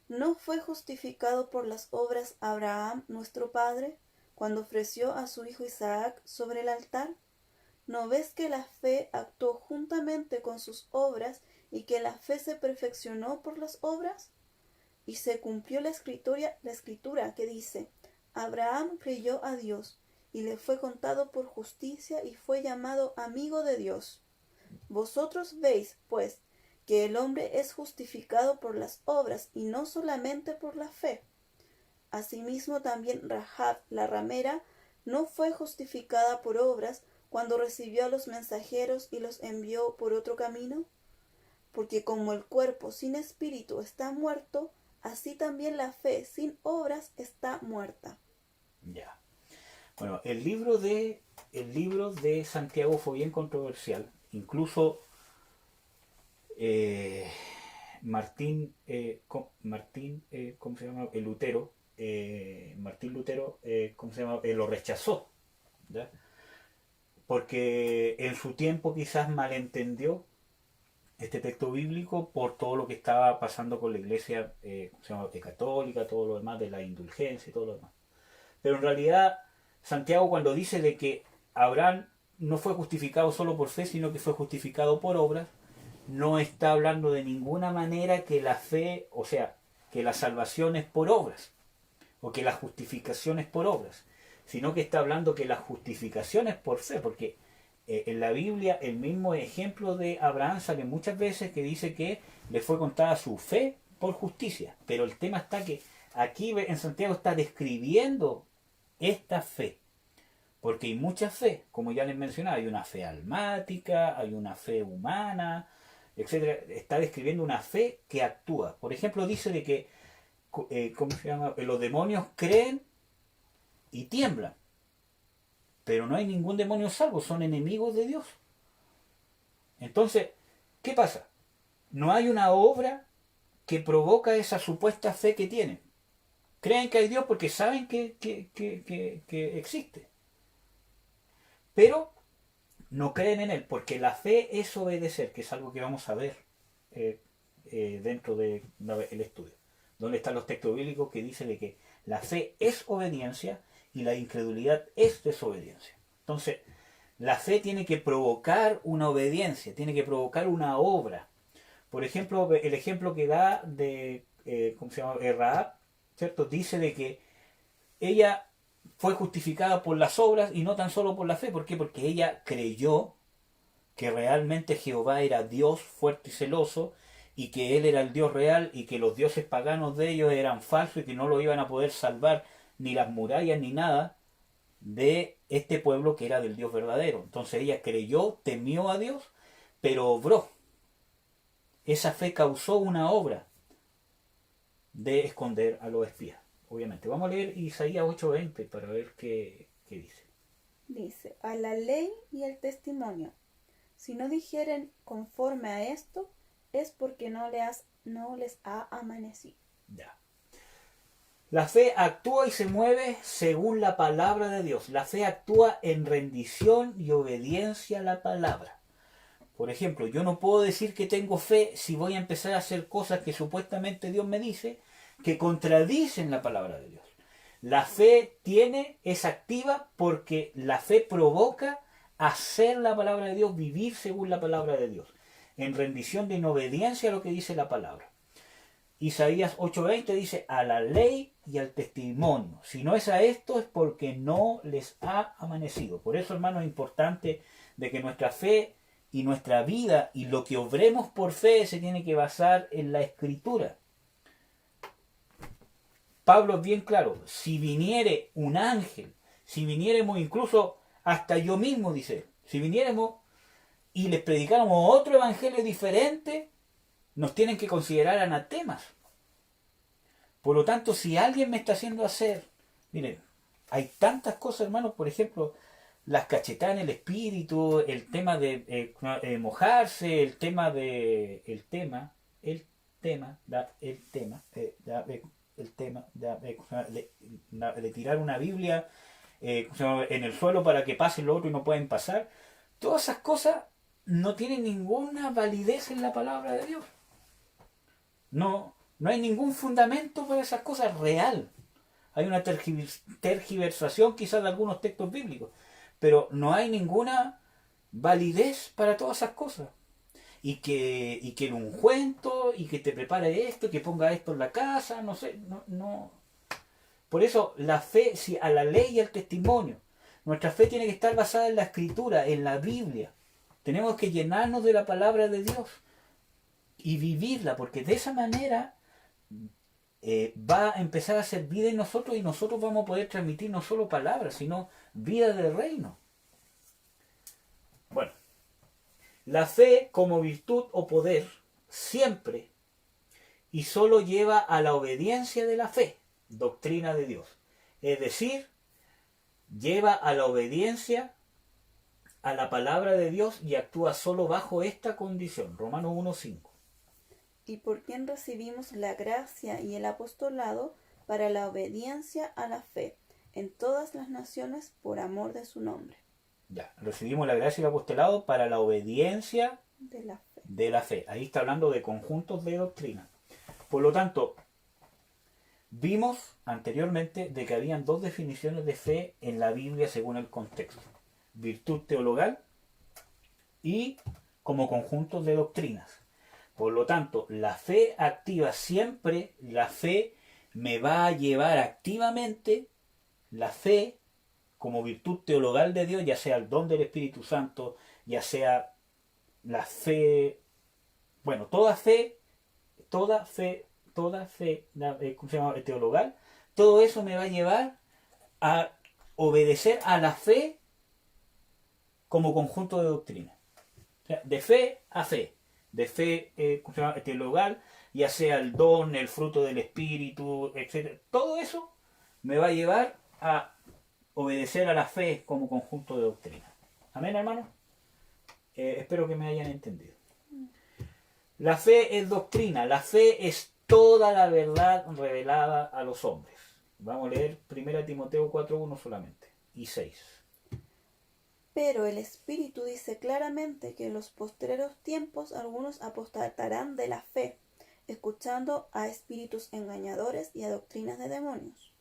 ¿No fue justificado por las obras Abraham, nuestro padre, cuando ofreció a su hijo Isaac sobre el altar? ¿No ves que la fe actuó juntamente con sus obras y que la fe se perfeccionó por las obras? Y se cumplió la escritura que dice, Abraham creyó a Dios, y le fue contado por justicia y fue llamado amigo de Dios. Vosotros veis, pues, que el hombre es justificado por las obras y no solamente por la fe. Asimismo también Rahab, la ramera, no fue justificada por obras cuando recibió a los mensajeros y los envió por otro camino. Porque como el cuerpo sin espíritu está muerto, así también la fe sin obras está muerta. Ya. Bueno, el libro de Santiago fue bien controversial. Incluso Martín, ¿cómo se llama? El Lutero, Martín Lutero, ¿cómo se llama? Lo rechazó, ¿ya? Porque en su tiempo quizás malentendió este texto bíblico por todo lo que estaba pasando con la iglesia ¿cómo se llama? Católica, todo lo demás de la indulgencia y todo lo demás. Pero en realidad Santiago, cuando dice de que Abraham no fue justificado solo por fe, sino que fue justificado por obras, no está hablando de ninguna manera que la fe, o sea, que la salvación es por obras, o que la justificación es por obras, sino que está hablando que la justificación es por fe, porque en la Biblia el mismo ejemplo de Abraham sale muchas veces que dice que le fue contada su fe por justicia, pero el tema está que aquí en Santiago está describiendo esta fe, porque hay mucha fe, como ya les mencionaba, hay una fe almática, hay una fe humana, etcétera. Está describiendo una fe que actúa. Por ejemplo, dice de que ¿cómo se llama? Los demonios creen y tiemblan, pero no hay ningún demonio salvo, son enemigos de Dios. Entonces, ¿qué pasa? No hay una obra que provoca esa supuesta fe que tienen. Creen que hay Dios porque saben que existe. Pero no creen en Él, porque la fe es obedecer, que es algo que vamos a ver dentro del estudio. Donde están los textos bíblicos que dicen de que la fe es obediencia y la incredulidad es desobediencia. Entonces, la fe tiene que provocar una obediencia, tiene que provocar una obra. Por ejemplo, el ejemplo que da de, ¿cómo se llama? Rahab, ¿cierto? Dice de que ella fue justificada por las obras y no tan solo por la fe. ¿Por qué? Porque ella creyó que realmente Jehová era Dios fuerte y celoso y que Él era el Dios real y que los dioses paganos de ellos eran falsos y que no lo iban a poder salvar ni las murallas ni nada de este pueblo que era del Dios verdadero. Entonces ella creyó, temió a Dios, pero obró. Esa fe causó una obra de esconder a los espías. Obviamente. Vamos a leer Isaías 8:20 para ver qué dice. Dice, a la ley y al testimonio. Si no dijeren conforme a esto, es porque no les ha amanecido. Ya. La fe actúa y se mueve según la palabra de Dios. La fe actúa en rendición y obediencia a la palabra. Por ejemplo, yo no puedo decir que tengo fe si voy a empezar a hacer cosas que supuestamente Dios me dice que contradicen la palabra de Dios. La fe es activa porque la fe provoca hacer la palabra de Dios, vivir según la palabra de Dios, en rendición de obediencia a lo que dice la palabra. Isaías 8:20 dice, a la ley y al testimonio. Si no es a esto, es porque no les ha amanecido. Por eso, hermano, es importante de que nuestra fe y nuestra vida y lo que obremos por fe se tiene que basar en la Escritura. Pablo es bien claro, si viniere un ángel, si viniéramos incluso hasta yo mismo, dice, si viniéramos y les predicáramos otro evangelio diferente, nos tienen que considerar anatemas. Por lo tanto, si alguien me está haciendo hacer, miren, hay tantas cosas, hermanos, por ejemplo, las cachetadas en el espíritu, el tema de mojarse, el tema de tirar una Biblia en el suelo para que pase lo otro y no pueden pasar. Todas esas cosas no tienen ninguna validez en la palabra de Dios. No hay ningún fundamento para esas cosas real. Hay una tergiversación quizás de algunos textos bíblicos, pero no hay ninguna validez para todas esas cosas. Y que el ungüento, y que te prepare esto, que ponga esto en la casa, no sé, no. Por eso la fe, si a la ley y al testimonio. Nuestra fe tiene que estar basada en la Escritura, en la Biblia. Tenemos que llenarnos de la palabra de Dios y vivirla, porque de esa manera va a empezar a ser vida en nosotros y nosotros vamos a poder transmitir no solo palabras, sino vida del reino. Bueno, la fe como virtud o poder siempre y solo lleva a la obediencia de la fe, doctrina de Dios. Es decir, lleva a la obediencia a la palabra de Dios y actúa solo bajo esta condición. Romanos 1:5. Y por quien recibimos la gracia y el apostolado para la obediencia a la fe en todas las naciones por amor de su nombre. Ya, recibimos la gracia y el apostolado para la obediencia De la fe. Ahí está hablando de conjuntos de doctrina. Por lo tanto, vimos anteriormente de que habían dos definiciones de fe en la Biblia según el contexto. Virtud teologal y como conjuntos de doctrinas. Por lo tanto, la fe activa siempre, la fe me va a llevar activamente, la fe como virtud teologal de Dios, ya sea el don del Espíritu Santo, ya sea la fe, bueno, toda fe ¿cómo se llama? Teologal, todo eso me va a llevar a obedecer a la fe como conjunto de doctrina. O sea, de fe a fe, de fe teologal, ya sea el don, el fruto del Espíritu, etc. Todo eso me va a llevar a obedecer a la fe como conjunto de doctrina. Amén, hermano. Espero que me hayan entendido. La fe es doctrina, la fe es toda la verdad revelada a los hombres. Vamos a leer 1 Timoteo 4:1 solamente y 6. Pero el Espíritu dice claramente que en los postreros tiempos algunos apostatarán de la fe, escuchando a espíritus engañadores y a doctrinas de demonios.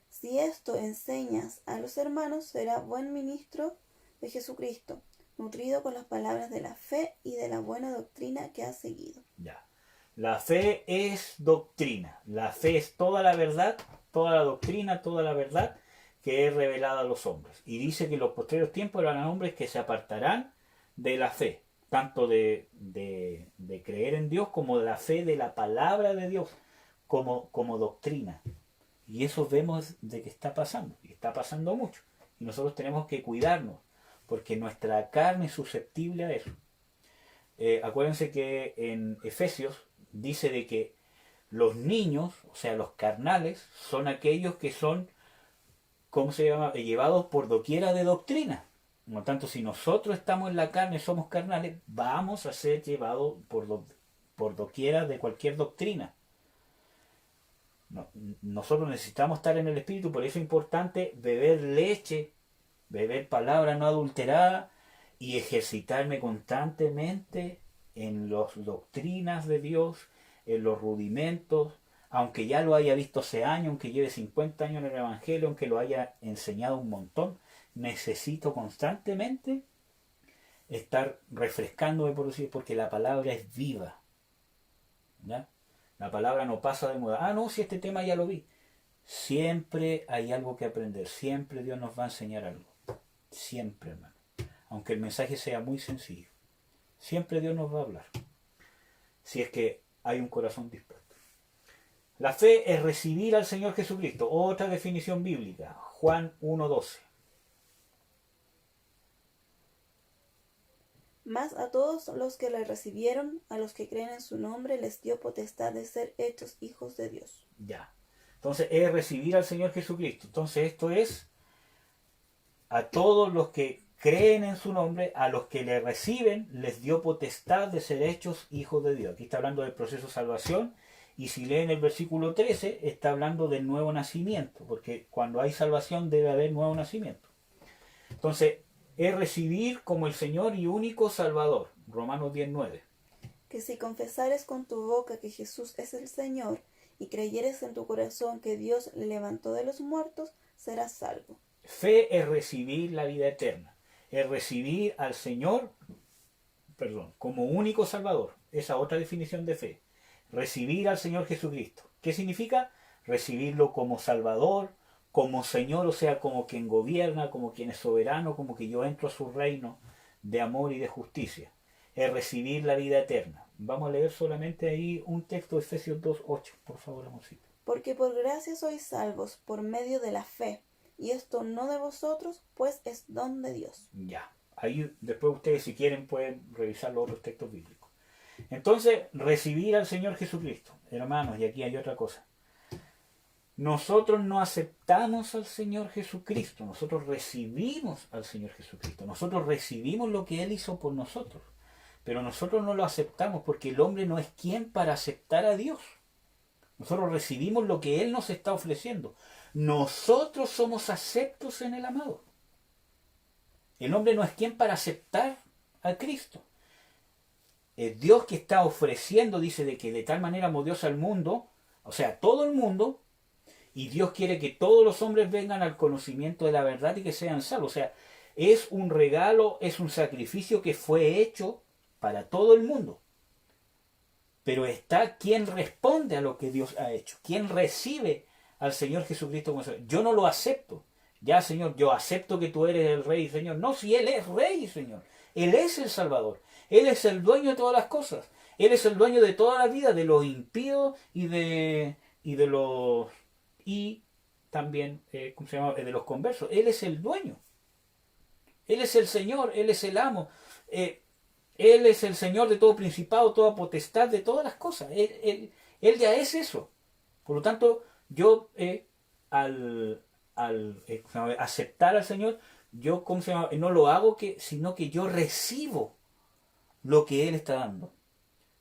Si esto enseñas a los hermanos, será buen ministro de Jesucristo, nutrido con las palabras de la fe y de la buena doctrina que has seguido. Ya. La fe es doctrina. La fe es toda la verdad, toda la doctrina, toda la verdad que es revelada a los hombres. Y dice que en los posteriores tiempos habrán hombres que se apartarán de la fe, tanto de creer en Dios como de la fe de la palabra de Dios, como doctrina. Y eso vemos de que está pasando, y está pasando mucho. Y nosotros tenemos que cuidarnos, porque nuestra carne es susceptible a eso. Acuérdense que en Efesios dice de que los niños, o sea, los carnales, son aquellos que son, ¿cómo se llama?, llevados por doquiera de doctrina. Por lo tanto, si nosotros estamos en la carne, somos carnales, vamos a ser llevados por doquiera de cualquier doctrina. No, nosotros necesitamos estar en el Espíritu, por eso es importante beber leche, beber palabra no adulterada y ejercitarme constantemente en las doctrinas de Dios, en los rudimentos, aunque ya lo haya visto hace años, aunque lleve 50 años en el Evangelio, aunque lo haya enseñado un montón, necesito constantemente estar refrescándome, por decir, porque la palabra es viva. ¿Ya? La palabra no pasa de moda. Ah, no, si este tema ya lo vi. Siempre hay algo que aprender. Siempre Dios nos va a enseñar algo. Siempre, hermano. Aunque el mensaje sea muy sencillo. Siempre Dios nos va a hablar. Si es que hay un corazón dispuesto. La fe es recibir al Señor Jesucristo. Otra definición bíblica. Juan 1:12. Mas a todos los que le recibieron, a los que creen en su nombre, les dio potestad de ser hechos hijos de Dios. Ya. Entonces es recibir al Señor Jesucristo. Entonces esto es a todos los que creen en su nombre, a los que le reciben, les dio potestad de ser hechos hijos de Dios. Aquí está hablando del proceso de salvación. Y si leen el versículo 13, está hablando del nuevo nacimiento. Porque cuando hay salvación debe haber nuevo nacimiento. Entonces, es recibir como el Señor y único Salvador. Romanos 10:9. Que si confesares con tu boca que Jesús es el Señor y creyeres en tu corazón que Dios le levantó de los muertos, serás salvo. Fe es recibir la vida eterna. Es recibir al Señor, como único Salvador. Esa otra definición de fe. Recibir al Señor Jesucristo. ¿Qué significa? Recibirlo como Salvador, como Señor, o sea, como quien gobierna, como quien es soberano, como que yo entro a su reino de amor y de justicia. Es recibir la vida eterna. Vamos a leer solamente ahí un texto de Efesios 2:8, por favor, amorcito. Porque por gracia sois salvos por medio de la fe, y esto no de vosotros, pues es don de Dios. Ya. Ahí después ustedes, si quieren, pueden revisar los otros textos bíblicos. Entonces, recibir al Señor Jesucristo. Hermanos, y aquí hay otra cosa. Nosotros no aceptamos al Señor Jesucristo, nosotros recibimos al Señor Jesucristo, nosotros recibimos lo que Él hizo por nosotros, pero nosotros no lo aceptamos porque el hombre no es quien para aceptar a Dios. Nosotros recibimos lo que Él nos está ofreciendo. Nosotros somos aceptos en el amado. El hombre no es quien para aceptar a Cristo. Es Dios que está ofreciendo, dice, de que de tal manera amó Dios al mundo, o sea, todo el mundo, y Dios quiere que todos los hombres vengan al conocimiento de la verdad y que sean salvos. O sea, es un regalo, es un sacrificio que fue hecho para todo el mundo. Pero está quien responde a lo que Dios ha hecho, quien recibe al Señor Jesucristo como Señor. Yo no lo acepto. Ya, Señor, yo acepto que tú eres el Rey, Señor. No, si Él es Rey, Señor. Él es el Salvador. Él es el dueño de todas las cosas. Él es el dueño de toda la vida, de los impíos y de los y también ¿cómo se llama? De los conversos. Él es el dueño. Él es el Señor. Él es el amo. Él es el Señor de todo principado, toda potestad, de todas las cosas. Él ya es eso. Por lo tanto, yo al aceptar al Señor, yo ¿cómo se llama? No lo hago sino que yo recibo lo que Él está dando.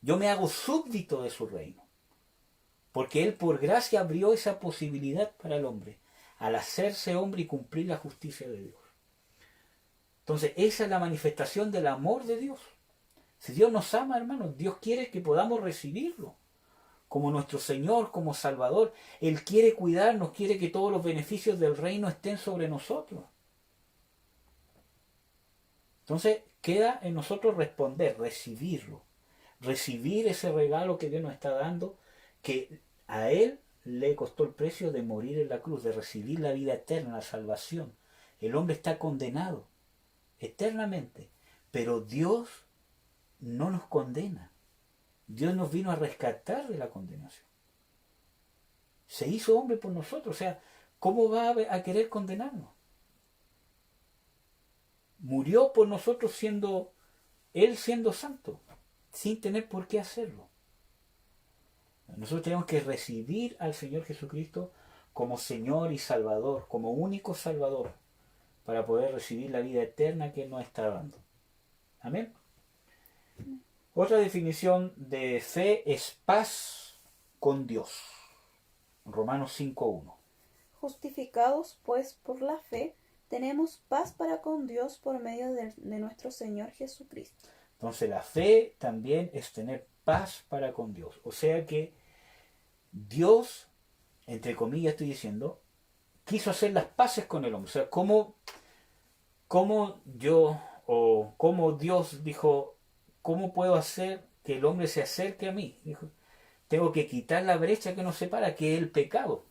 Yo me hago súbdito de su reino. Porque Él por gracia abrió esa posibilidad para el hombre, al hacerse hombre y cumplir la justicia de Dios. Entonces, esa es la manifestación del amor de Dios. Si Dios nos ama, hermanos, Dios quiere que podamos recibirlo como nuestro Señor, como Salvador. Él quiere cuidarnos, quiere que todos los beneficios del reino estén sobre nosotros. Entonces, queda en nosotros responder, recibirlo. Recibir ese regalo que Dios nos está dando, que a Él le costó el precio de morir en la cruz, de recibir la vida eterna, la salvación. El hombre está condenado eternamente, pero Dios no nos condena. Dios nos vino a rescatar de la condenación. Se hizo hombre por nosotros. O sea, ¿cómo va a querer condenarnos? Murió por nosotros Él siendo santo, sin tener por qué hacerlo. Nosotros tenemos que recibir al Señor Jesucristo como Señor y Salvador, como único Salvador, para poder recibir la vida eterna que Él nos está dando. Amén. Otra definición de fe es paz con Dios. Romanos 5:1. Justificados pues por la fe, tenemos paz para con Dios por medio de nuestro Señor Jesucristo. Entonces la fe también es tener paz para con Dios. O sea que Dios, entre comillas estoy diciendo, quiso hacer las paces con el hombre. O sea, cómo Dios dijo, ¿cómo puedo hacer que el hombre se acerque a mí? Dijo, tengo que quitar la brecha que nos separa, que es el pecado.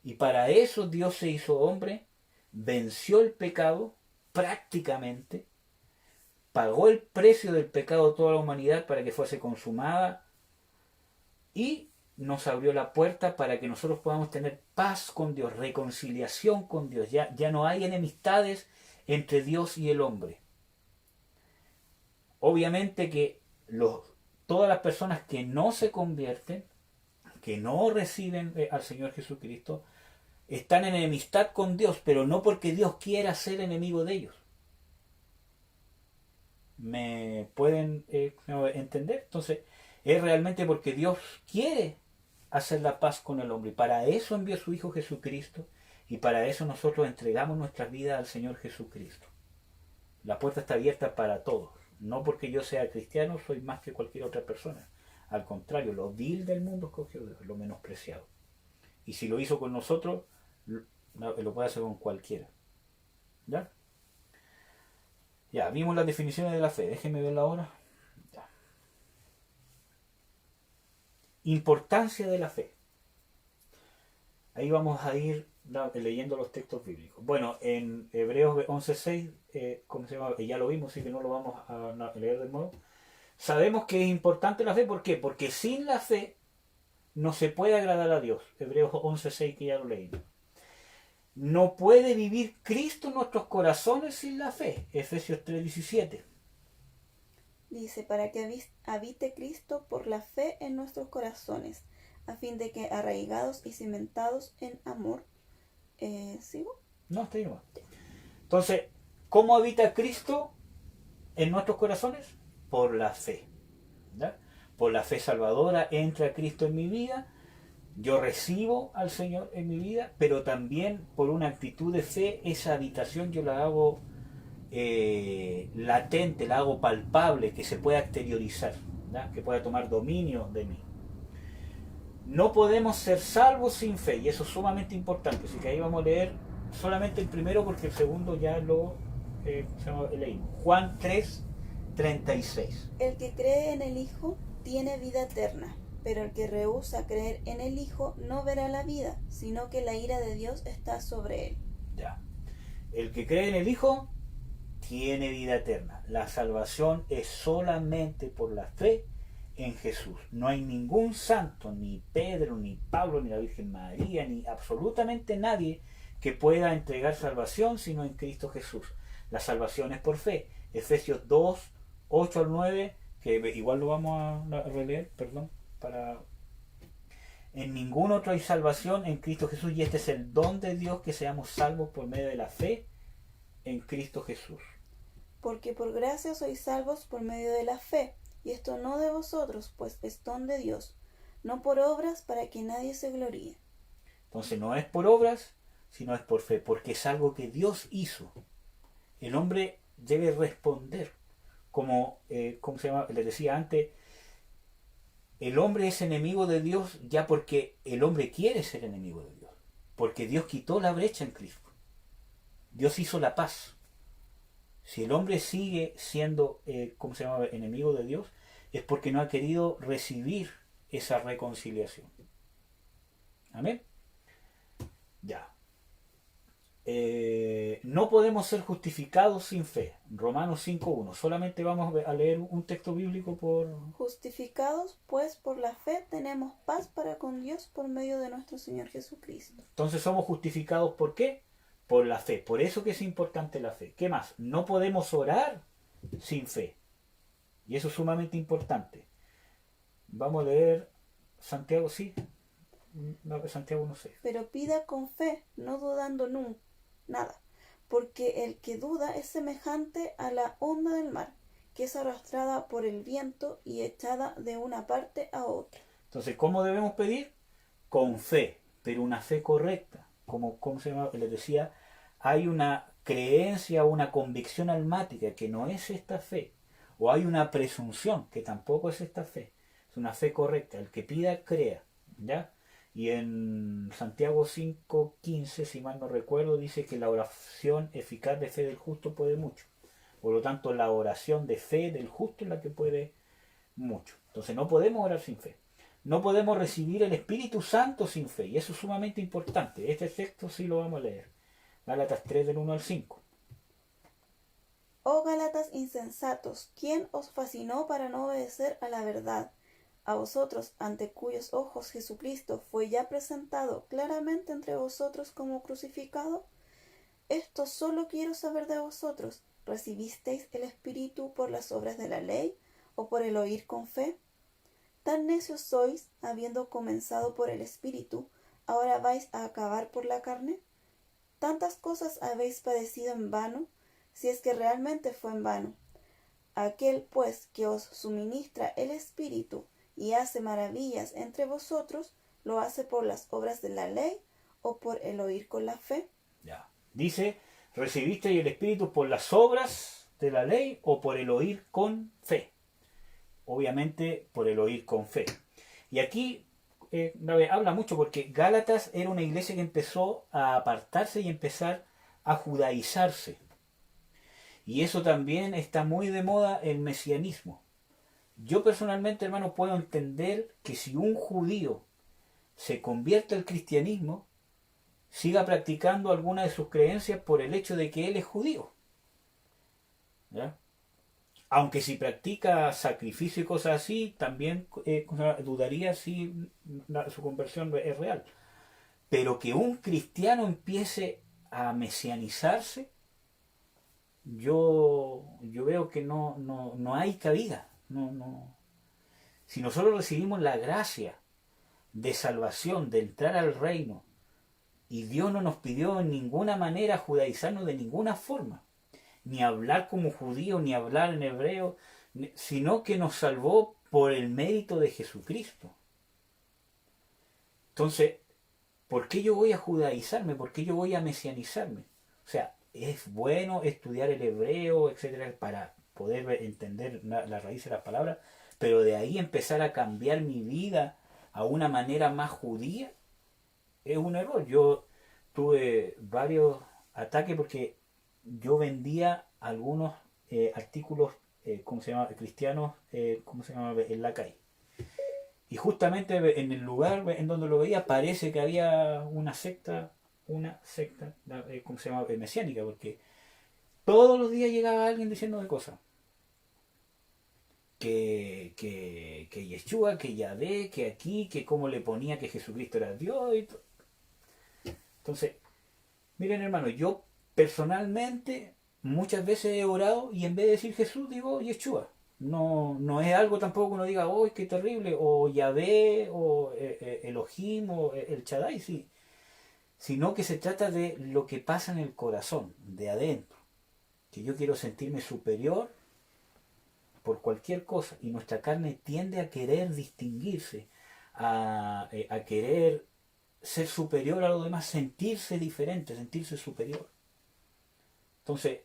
Y para eso Dios se hizo hombre, venció el pecado prácticamente, pagó el precio del pecado de toda la humanidad para que fuese consumada y nos abrió la puerta para que nosotros podamos tener paz con Dios, reconciliación con Dios. Ya no hay enemistades entre Dios y el hombre. Obviamente que todas las personas que no se convierten, que no reciben al Señor Jesucristo, están en enemistad con Dios, pero no porque Dios quiera ser enemigo de ellos. ¿Me pueden entender? Entonces, es realmente porque Dios quiere hacer la paz con el hombre. Y para eso envió a su Hijo Jesucristo. Y para eso nosotros entregamos nuestras vidas al Señor Jesucristo. La puerta está abierta para todos. No porque yo sea cristiano soy más que cualquier otra persona. Al contrario, lo vil del mundo escogió Dios, lo menospreciado. Y si lo hizo con nosotros, lo puede hacer con cualquiera. ¿Ya? Ya, vimos las definiciones de la fe. Déjenme verla ahora. Ya. Importancia de la fe. Ahí vamos a ir leyendo los textos bíblicos. Bueno, en Hebreos 11:6, ¿cómo se llama? Ya lo vimos, así que no lo vamos a leer de nuevo. Sabemos que es importante la fe, ¿por qué? Porque sin la fe no se puede agradar a Dios. Hebreos 11:6, que ya lo leímos. No puede vivir Cristo en nuestros corazones sin la fe. Efesios 3:17. Dice, para que habite Cristo por la fe en nuestros corazones, a fin de que arraigados y cimentados en amor, ¿sigo? No, está ahí nomás. Entonces, ¿cómo habita Cristo en nuestros corazones? Por la fe. ¿Ya? Por la fe salvadora entra Cristo en mi vida, yo recibo al Señor en mi vida, pero también por una actitud de fe, esa habitación yo la hago latente, la hago palpable, que se pueda exteriorizar, ¿ya? Que pueda tomar dominio de mí. No podemos ser salvos sin fe, y eso es sumamente importante, así que ahí vamos a leer solamente el primero porque el segundo ya lo leímos. Juan 3:36. El que cree en el Hijo tiene vida eterna, pero el que rehúsa creer en el Hijo no verá la vida, sino que la ira de Dios está sobre él. Ya. El que cree en el Hijo tiene vida eterna. La salvación es solamente por la fe en Jesús. No hay ningún santo, ni Pedro, ni Pablo, ni la Virgen María, ni absolutamente nadie que pueda entregar salvación sino en Cristo Jesús. La salvación es por fe. Efesios 2:8-9, que igual lo vamos a releer, perdón, para... En ningún otro hay salvación en Cristo Jesús, y este es el don de Dios, que seamos salvos por medio de la fe en Cristo Jesús. Porque por gracia sois salvos por medio de la fe, y esto no de vosotros, pues es don de Dios, no por obras, para que nadie se gloríe. Entonces no es por obras, sino es por fe, porque es algo que Dios hizo. El hombre debe responder, como ¿cómo se llama? Les decía antes, el hombre es enemigo de Dios ya porque el hombre quiere ser enemigo de Dios, porque Dios quitó la brecha en Cristo. Dios hizo la paz. Si el hombre sigue siendo, ¿cómo se llama?, enemigo de Dios, es porque no ha querido recibir esa reconciliación. Amén. Ya. No podemos ser justificados sin fe. Romanos 5:1. Solamente vamos a leer un texto bíblico por... Justificados, pues, por la fe tenemos paz para con Dios por medio de nuestro Señor Jesucristo. Entonces somos justificados, ¿por qué? Por la fe. Por eso que es importante la fe. ¿Qué más? No podemos orar sin fe. Y eso es sumamente importante. Vamos a leer Santiago, sí. No, Santiago no sé. Pero pida con fe, no dudando nada, porque el que duda es semejante a la onda del mar, que es arrastrada por el viento y echada de una parte a otra. Entonces, ¿cómo debemos pedir? Con fe, pero una fe correcta. ¿Cómo se llama? Les decía, hay una creencia, una convicción almática que no es esta fe. O hay una presunción que tampoco es esta fe. Es una fe correcta. El que pida, crea. ¿Ya? Y en Santiago 5:15, si mal no recuerdo, dice que la oración eficaz de fe del justo puede mucho. Por lo tanto, la oración de fe del justo es la que puede mucho. Entonces no podemos orar sin fe. No podemos recibir el Espíritu Santo sin fe. Y eso es sumamente importante. Este texto sí lo vamos a leer. Gálatas 3 del 1 al 5. Oh Gálatas insensatos, ¿quién os fascinó para no obedecer a la verdad? A vosotros, ante cuyos ojos Jesucristo fue ya presentado claramente entre vosotros como crucificado. Esto solo quiero saber de vosotros. ¿Recibisteis el Espíritu por las obras de la ley o por el oír con fe? Tan necios sois, habiendo comenzado por el Espíritu, ¿ahora vais a acabar por la carne? ¿Tantas cosas habéis padecido en vano, si es que realmente fue en vano? Aquel, pues, que os suministra el Espíritu y hace maravillas entre vosotros, ¿lo hace por las obras de la ley o por el oír con la fe? Ya. Dice, ¿recibiste el Espíritu por las obras de la ley o por el oír con fe? Obviamente por el oír con fe. Y aquí habla mucho porque Gálatas era una iglesia que empezó a apartarse y empezar a judaizarse. Y eso también está muy de moda, el mesianismo. Yo personalmente, hermano, puedo entender que si un judío se convierte al cristianismo, siga practicando alguna de sus creencias por el hecho de que él es judío. ¿Ya? Aunque si practica sacrificio y cosas así, también dudaría si su conversión es real. Pero que un cristiano empiece a mesianizarse, yo veo que no hay cabida. Si nosotros recibimos la gracia de salvación, de entrar al reino, y Dios no nos pidió en ninguna manera judaizarnos de ninguna forma, ni hablar como judío, ni hablar en hebreo, sino que nos salvó por el mérito de Jesucristo. Entonces, ¿por qué yo voy a judaizarme? ¿Por qué yo voy a mesianizarme? O sea, es bueno estudiar el hebreo, etcétera, para poder entender la raíz de las palabras, pero de ahí empezar a cambiar mi vida a una manera más judía, es un error. Yo tuve varios ataques porque yo vendía algunos artículos, ¿cómo se llama? Cristianos, ¿cómo se llama? En la calle. Y justamente en el lugar en donde lo veía parece que había una secta, ¿cómo se llama? Mesiánica, porque todos los días llegaba alguien diciendo de cosas. Que Yeshua, que Yahvé, que aquí, que cómo le ponía que Jesucristo era Dios. Entonces, miren hermano, yo personalmente muchas veces he orado y en vez de decir Jesús digo Yeshua. No es algo tampoco que uno diga, oh, qué terrible, o Yahvé, o Elohim, o el Shaddai, sí. Sino que se trata de lo que pasa en el corazón, de adentro. Que yo quiero sentirme superior por cualquier cosa. Y nuestra carne tiende a querer distinguirse, a querer ser superior a los demás, sentirse diferente, sentirse superior. Entonces,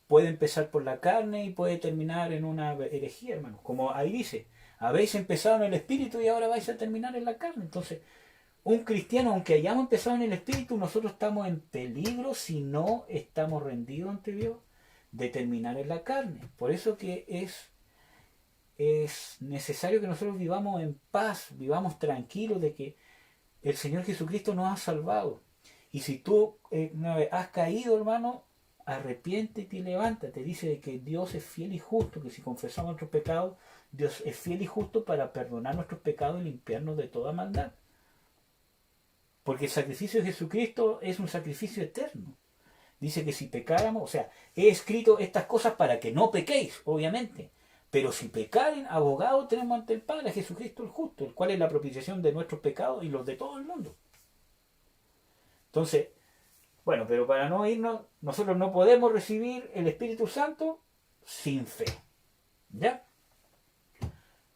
puede empezar por la carne y puede terminar en una herejía, hermanos. Como ahí dice, habéis empezado en el espíritu y ahora vais a terminar en la carne. Entonces, un cristiano, aunque hayamos empezado en el espíritu, nosotros estamos en peligro si no estamos rendidos ante Dios de terminar en la carne. Por eso que es necesario que nosotros vivamos en paz, vivamos tranquilos de que el Señor Jesucristo nos ha salvado. Y si tú una vez has caído, hermano, arrepiéntete y levántate. Dice de que Dios es fiel y justo, que si confesamos nuestros pecados, Dios es fiel y justo para perdonar nuestros pecados y limpiarnos de toda maldad. Porque el sacrificio de Jesucristo es un sacrificio eterno. Dice que si pecáramos, o sea, he escrito estas cosas para que no pequéis, obviamente. Pero si pecaren, abogado tenemos ante el Padre, Jesucristo el justo, el cual es la propiciación de nuestros pecados y los de todo el mundo. Entonces, bueno, pero para no irnos, nosotros no podemos recibir el Espíritu Santo sin fe. ¿Ya?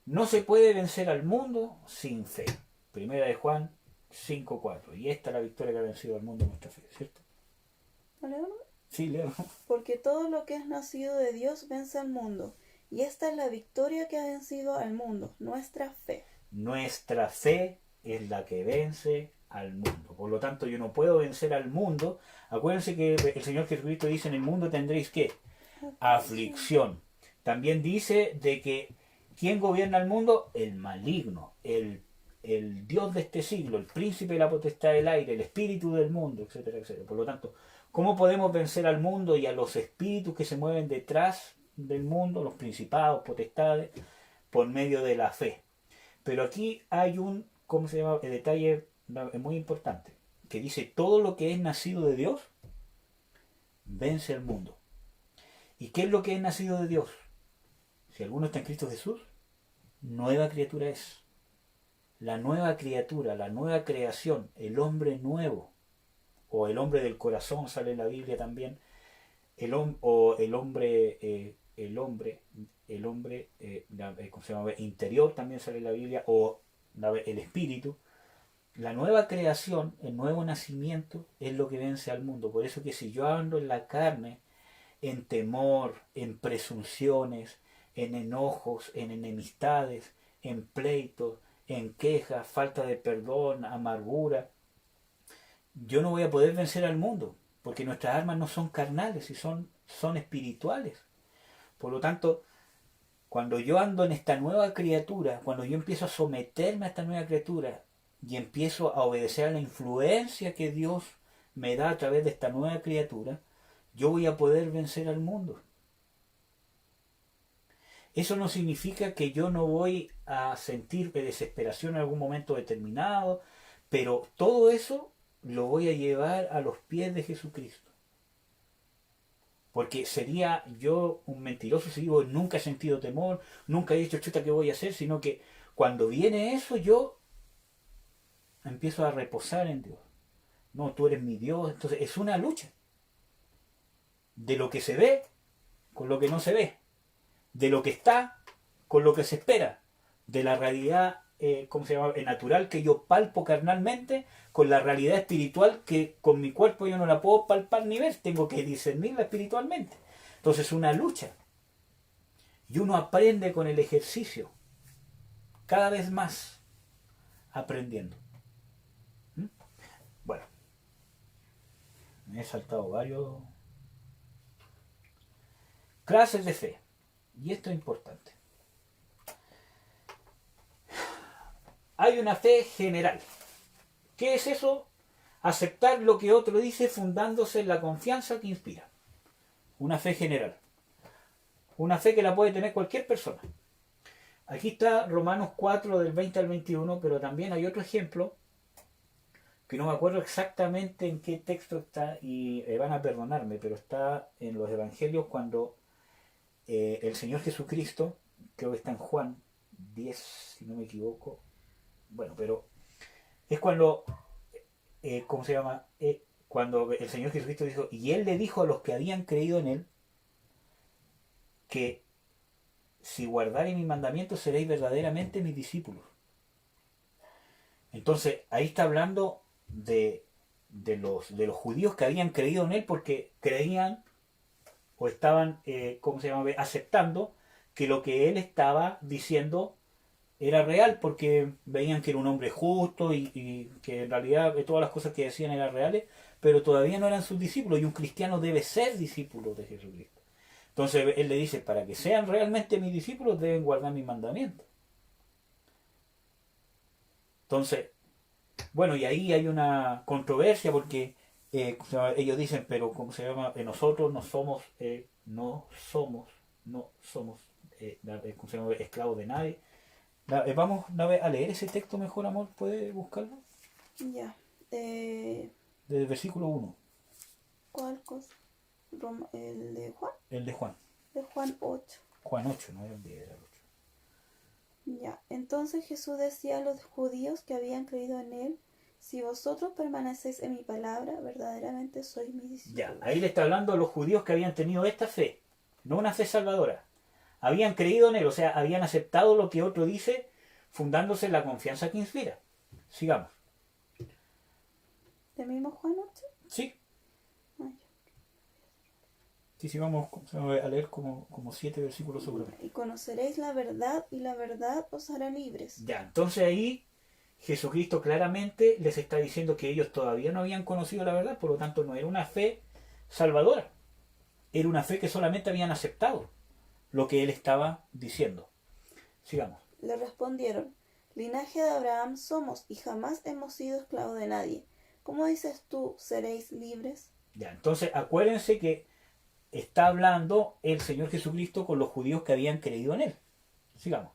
No se puede vencer al mundo sin fe. Primera de Juan 5:4. Y esta es la victoria que ha vencido al mundo en nuestra fe, ¿cierto? ¿Leo? Sí, leo. Porque todo lo que es nacido de Dios vence al mundo. Y esta es la victoria que ha vencido al mundo, nuestra fe. Nuestra fe es la que vence al mundo. Por lo tanto, yo no puedo vencer al mundo. Acuérdense que el Señor Jesucristo dice, en el mundo tendréis ¿qué? Aflicción. También dice de que ¿quién gobierna el mundo? El maligno, el Dios de este siglo, el príncipe de la potestad del aire, el espíritu del mundo, etcétera, etcétera. Por lo tanto, ¿cómo podemos vencer al mundo y a los espíritus que se mueven detrás del mundo, los principados, potestades? Por medio de la fe. Pero aquí hay un, ¿cómo se llama? El detalle muy importante, que dice, todo lo que es nacido de Dios vence al mundo. ¿Y qué es lo que es nacido de Dios? Si alguno está en Cristo Jesús, nueva criatura es. La nueva criatura, la nueva creación, el hombre nuevo, o el hombre del corazón, sale en la Biblia también, ¿cómo se llama? Interior también sale en la Biblia, o el espíritu. La nueva creación, el nuevo nacimiento, es lo que vence al mundo. Por eso que si yo ando en la carne, en temor, en presunciones, en enojos, en enemistades, en pleitos, en quejas, falta de perdón, amargura, yo no voy a poder vencer al mundo, porque nuestras armas no son carnales y son espirituales. Por lo tanto, cuando yo ando en esta nueva criatura, cuando yo empiezo a someterme a esta nueva criatura y empiezo a obedecer a la influencia que Dios me da a través de esta nueva criatura, yo voy a poder vencer al mundo. Eso no significa que yo no voy a sentir desesperación en algún momento determinado, pero todo eso lo voy a llevar a los pies de Jesucristo. Porque sería yo un mentiroso si digo nunca he sentido temor, nunca he dicho chuta qué voy a hacer, sino que cuando viene eso yo empiezo a reposar en Dios. No, tú eres mi Dios. Entonces es una lucha de lo que se ve con lo que no se ve, de lo que está con lo que se espera, de la realidad ¿cómo se llama? Natural que yo palpo carnalmente, con la realidad espiritual que con mi cuerpo yo no la puedo palpar ni ver, tengo que discernirla espiritualmente. Entonces es una lucha. Y uno aprende con el ejercicio, cada vez más aprendiendo. ¿Mm? Bueno, me he saltado varios clases de fe. Y esto es importante. Hay una fe general. ¿Qué es eso? Aceptar lo que otro dice fundándose en la confianza que inspira. Una fe general. Una fe que la puede tener cualquier persona. Aquí está Romanos 4 del 20 al 21, pero también hay otro ejemplo que no me acuerdo exactamente en qué texto está y van a perdonarme, pero está en los evangelios cuando el Señor Jesucristo, creo que está en Juan 10, si no me equivoco, bueno, pero es cuando, ¿cómo se llama? Cuando el Señor Jesucristo dijo, y Él le dijo a los que habían creído en Él, que si guardareis mis mandamientos seréis verdaderamente mis discípulos. Entonces, ahí está hablando de los judíos que habían creído en Él porque creían o estaban, ¿cómo se llama?, aceptando que lo que Él estaba diciendo era real porque veían que era un hombre justo y que en realidad todas las cosas que decían eran reales, pero todavía no eran sus discípulos y un cristiano debe ser discípulo de Jesucristo. Entonces Él le dice, para que sean realmente mis discípulos deben guardar mis mandamientos. Entonces, bueno, y ahí hay una controversia porque ellos dicen, pero ¿cómo se llama? Nosotros no somos, ¿cómo se llama? Esclavos de nadie. Vamos a leer ese texto mejor, amor. ¿Puede buscarlo? Ya. Desde el versículo 1. ¿Cuál cosa? ¿El de Juan? El de Juan. De Juan 8. Juan 8, no era el 10, era el 8. Ya. Entonces Jesús decía a los judíos que habían creído en él, si vosotros permanecéis en mi palabra, verdaderamente sois mis discípulos. Ya, ahí le está hablando a los judíos que habían tenido esta fe, no una fe salvadora. Habían creído en él, o sea, habían aceptado lo que otro dice, fundándose en la confianza que inspira. Sigamos. ¿De mismo Juan 8? Sí. Ah, Sí, vamos a leer como 7 versículos sobre él. y conoceréis la verdad, y la verdad os hará libres. Ya, entonces ahí Jesucristo claramente les está diciendo que ellos todavía no habían conocido la verdad, por lo tanto no era una fe salvadora. Era una fe que solamente habían aceptado lo que él estaba diciendo. Sigamos. Le respondieron, linaje de Abraham somos, y jamás hemos sido esclavos de nadie. ¿Cómo dices tú, seréis libres? Ya, entonces acuérdense que está hablando el Señor Jesucristo con los judíos que habían creído en él. Sigamos.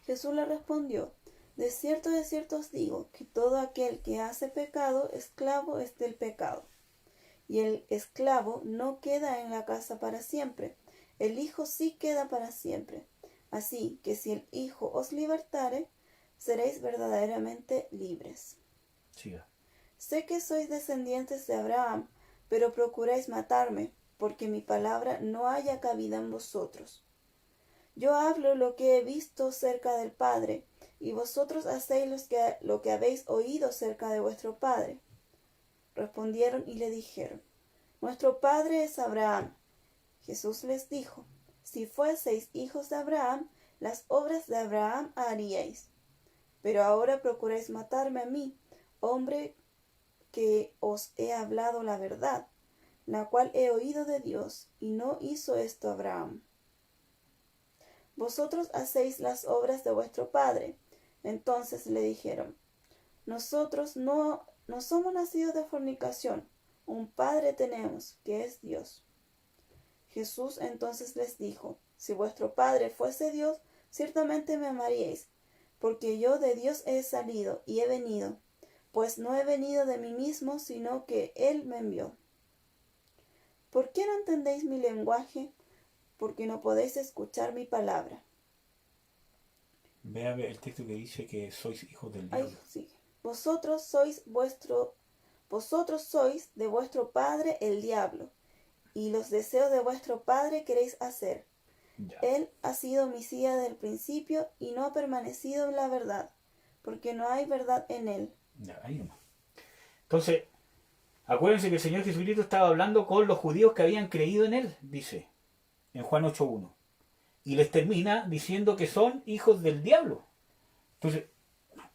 Jesús le respondió, de cierto os digo, que todo aquel que hace pecado, esclavo es del pecado. Y el esclavo no queda en la casa para siempre, el Hijo sí queda para siempre. Así que si el Hijo os libertare, seréis verdaderamente libres. Siga. Sé que sois descendientes de Abraham, pero procuráis matarme, porque mi palabra no haya cabida en vosotros. Yo hablo lo que he visto cerca del Padre, y vosotros hacéis lo que habéis oído cerca de vuestro Padre. Respondieron y le dijeron, nuestro Padre es Abraham. Jesús les dijo, si fueseis hijos de Abraham, las obras de Abraham haríais. Pero ahora procuráis matarme a mí, hombre que os he hablado la verdad, la cual he oído de Dios, y no hizo esto Abraham. Vosotros hacéis las obras de vuestro padre. Entonces le dijeron, nosotros no somos nacidos de fornicación, un Padre tenemos, que es Dios. Jesús entonces les dijo, si vuestro Padre fuese Dios, ciertamente me amaríais, porque yo de Dios he salido y he venido, pues no he venido de mí mismo, sino que Él me envió. ¿Por qué no entendéis mi lenguaje? Porque no podéis escuchar mi palabra. Vea el texto que dice que sois hijos del Ay, diablo. sí. Vosotros sois de vuestro padre el diablo, y los deseos de vuestro padre queréis hacer. Ya. Él ha sido homicida desde el principio y no ha permanecido en la verdad, porque no hay verdad en él. Ya, ahí nomás. Entonces, acuérdense que el Señor Jesucristo estaba hablando con los judíos que habían creído en Él, dice en Juan 8.1. Y les termina diciendo que son hijos del diablo. Entonces,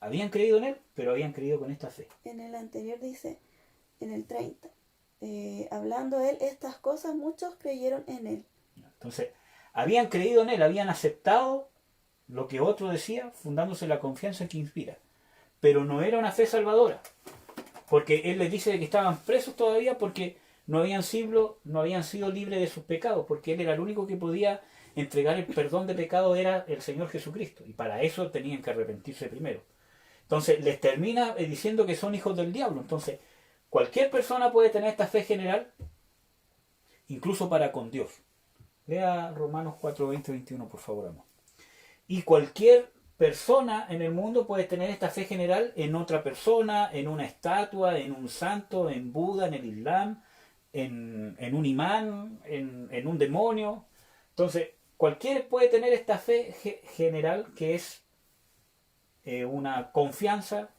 habían creído en Él, pero habían creído con esta fe. En el anterior dice, en el 30, hablando él estas cosas, muchos creyeron en él. Entonces, habían creído en Él, habían aceptado lo que otro decía, fundándose en la confianza que inspira. Pero no era una fe salvadora. Porque Él les dice que estaban presos todavía porque no habían sido libres de sus pecados, porque Él era el único que podía entregar el perdón de pecado, era el Señor Jesucristo. Y para eso tenían que arrepentirse primero. Entonces les termina diciendo que son hijos del diablo. Entonces, cualquier persona puede tener esta fe general, incluso para con Dios. Lea Romanos 4, 20, 21, por favor, amor. Y cualquier persona en el mundo puede tener esta fe general en otra persona, en una estatua, en un santo, en Buda, en el Islam, en un imán, en un demonio. Entonces, cualquiera puede tener esta fe general que es una confianza,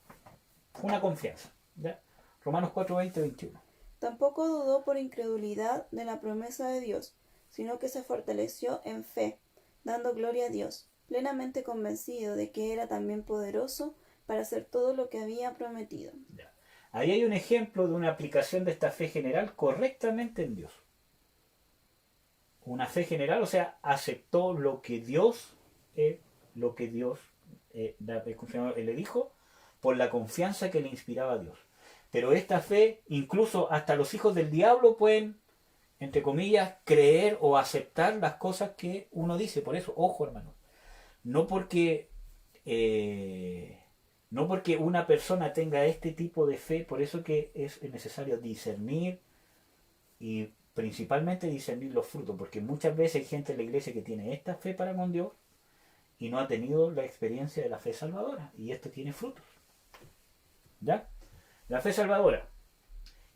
¿ya? Romanos 4, 20, 21. Tampoco dudó por incredulidad de la promesa de Dios, sino que se fortaleció en fe, dando gloria a Dios, plenamente convencido de que era también poderoso para hacer todo lo que había prometido. Ya. Ahí hay un ejemplo de una aplicación de esta fe general correctamente en Dios. Una fe general, o sea, aceptó lo que Dios le dijo por la confianza que le inspiraba a Dios. Pero esta fe, incluso hasta los hijos del diablo pueden, entre comillas, creer o aceptar las cosas que uno dice. Por eso, ojo, hermanos, no porque una persona tenga este tipo de fe, por eso que es necesario discernir y principalmente discernir los frutos, porque muchas veces hay gente en la iglesia que tiene esta fe para con Dios y no ha tenido la experiencia de la fe salvadora, y esto tiene frutos. ¿Ya? La fe salvadora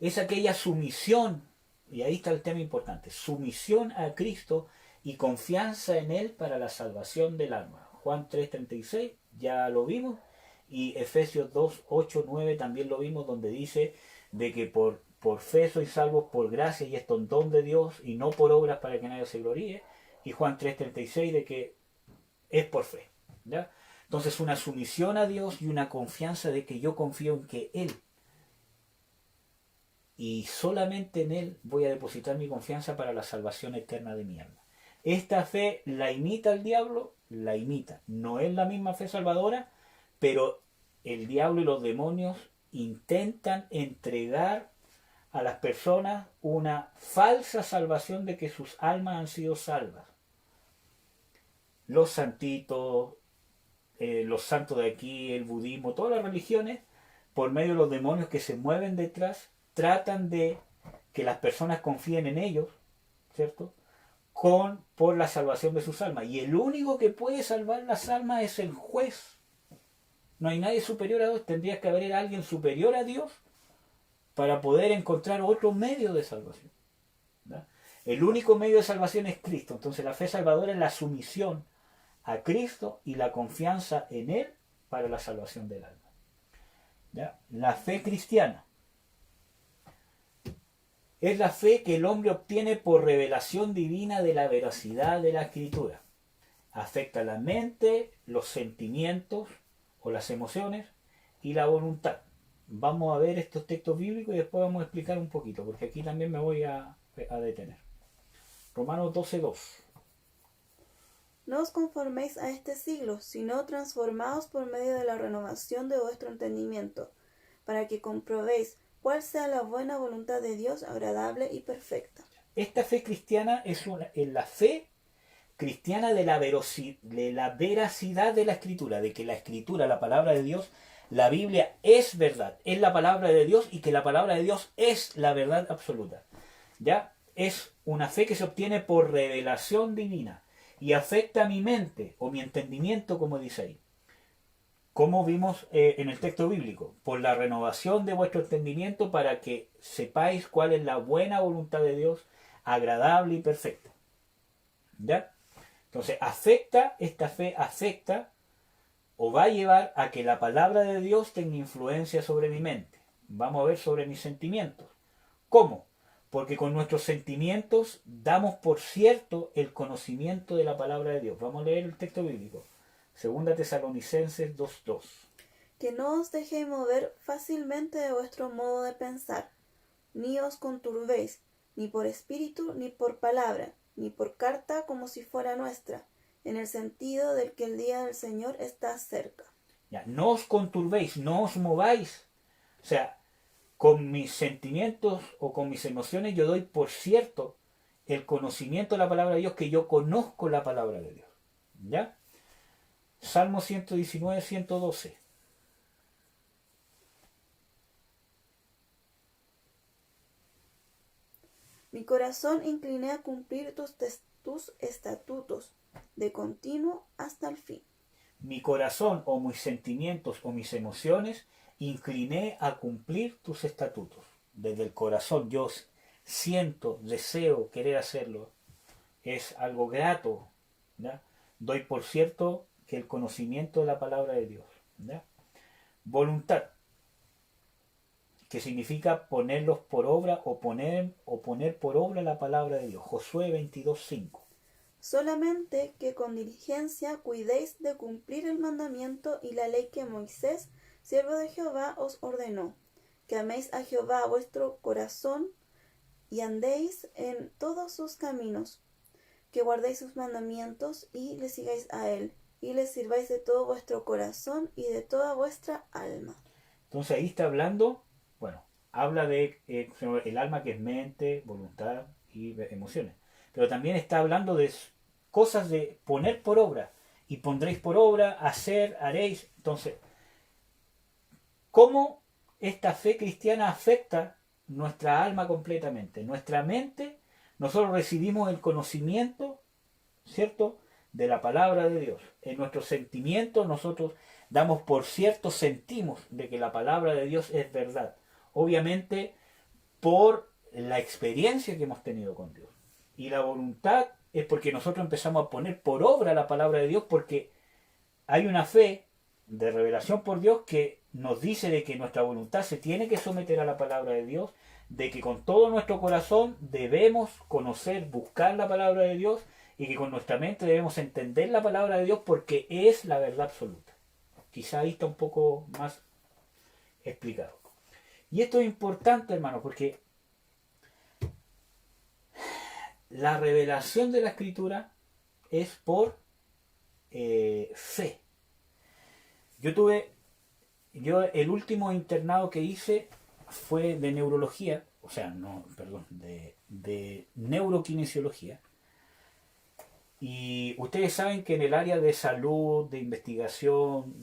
es aquella sumisión, y ahí está el tema importante, sumisión a Cristo y confianza en Él para la salvación del alma. Juan 3:36 ya lo vimos, y Efesios 2, 8, 9 también lo vimos, donde dice de que por fe sois salvos por gracia, y esto es don de Dios y no por obras para que nadie se gloríe. Y Juan 3:36 de que es por fe. ¿Ya? Entonces, una sumisión a Dios y una confianza de que yo confío en que Él, y solamente en Él voy a depositar mi confianza para la salvación eterna de mi alma. Esta fe la imita el diablo, la imita. No es la misma fe salvadora, pero el diablo y los demonios intentan entregar a las personas una falsa salvación de que sus almas han sido salvas. Los santitos, los santos de aquí, el budismo, todas las religiones, por medio de los demonios que se mueven detrás, tratan de que las personas confíen en ellos, ¿cierto? Por la salvación de sus almas. Y el único que puede salvar las almas es el juez. No hay nadie superior a Dios. Tendría que haber alguien superior a Dios para poder encontrar otro medio de salvación. ¿Verdad? El único medio de salvación es Cristo. Entonces la fe salvadora es la sumisión a Cristo y la confianza en Él para la salvación del alma. ¿Ya? La fe cristiana es la fe que el hombre obtiene por revelación divina de la veracidad de la Escritura. Afecta la mente, los sentimientos o las emociones y la voluntad. Vamos a ver estos textos bíblicos y después vamos a explicar un poquito, porque aquí también me voy a detener. Romanos 12:2. No os conforméis a este siglo, sino transformaos por medio de la renovación de vuestro entendimiento, para que comprobéis cuál sea la buena voluntad de Dios, agradable y perfecta. Esta fe cristiana es la fe cristiana de la veracidad de la Escritura, de que la Escritura, la palabra de Dios, la Biblia es verdad, es la palabra de Dios y que la palabra de Dios es la verdad absoluta. ¿Ya? Es una fe que se obtiene por revelación divina y afecta a mi mente o mi entendimiento, como dice ahí. Como vimos en el texto bíblico, por la renovación de vuestro entendimiento para que sepáis cuál es la buena voluntad de Dios, agradable y perfecta. ¿Ya? Entonces, esta fe afecta o va a llevar a que la palabra de Dios tenga influencia sobre mi mente. Vamos a ver sobre mis sentimientos. ¿Cómo? Porque con nuestros sentimientos damos por cierto el conocimiento de la palabra de Dios. Vamos a leer el texto bíblico. 2 Tesalonicenses 2:2. Que no os dejéis mover fácilmente de vuestro modo de pensar, ni os conturbéis, ni por espíritu, ni por palabra, ni por carta como si fuera nuestra, en el sentido del que el día del Señor está cerca. Ya, no os conturbéis, no os mováis. O sea, con mis sentimientos o con mis emociones yo doy por cierto el conocimiento de la palabra de Dios, que yo conozco la palabra de Dios. ¿Ya? Salmo 119, 112. Mi corazón incliné a cumplir tus estatutos, de continuo hasta el fin. Mi corazón o mis sentimientos o mis emociones incliné a cumplir tus estatutos. Desde el corazón yo siento, deseo, querer hacerlo. Es algo grato. ¿Ya? Doy por cierto que el conocimiento de la palabra de Dios. ¿Ya? Voluntad, que significa ponerlos por obra o poner por obra la palabra de Dios. Josué 22:5. Solamente que con diligencia cuidéis de cumplir el mandamiento y la ley que Moisés, siervo de Jehová, os ordenó, que améis a Jehová vuestro corazón y andéis en todos sus caminos, que guardéis sus mandamientos y le sigáis a él, y le sirváis de todo vuestro corazón y de toda vuestra alma. Entonces ahí está hablando, bueno, habla de el alma, que es mente, voluntad y emociones. Pero también está hablando de cosas de poner por obra. Y pondréis por obra, hacer, haréis. Entonces, ¿cómo esta fe cristiana afecta nuestra alma completamente? Nuestra mente, nosotros recibimos el conocimiento, ¿cierto?, de la palabra de Dios. En nuestros sentimientos nosotros damos por cierto, sentimos de que la palabra de Dios es verdad. Obviamente por la experiencia que hemos tenido con Dios. Y la voluntad es porque nosotros empezamos a poner por obra la palabra de Dios, porque hay una fe de revelación por Dios que nos dice de que nuestra voluntad se tiene que someter a la palabra de Dios, de que con todo nuestro corazón debemos conocer, buscar la palabra de Dios, y que con nuestra mente debemos entender la palabra de Dios porque es la verdad absoluta. Quizá ahí está un poco más explicado. Y esto es importante, hermano, porque la revelación de la Escritura es por fe. Yo el último internado que hice fue de neurología, o sea, no, perdón, de neuroquinesiología. Y ustedes saben que en el área de salud, de investigación,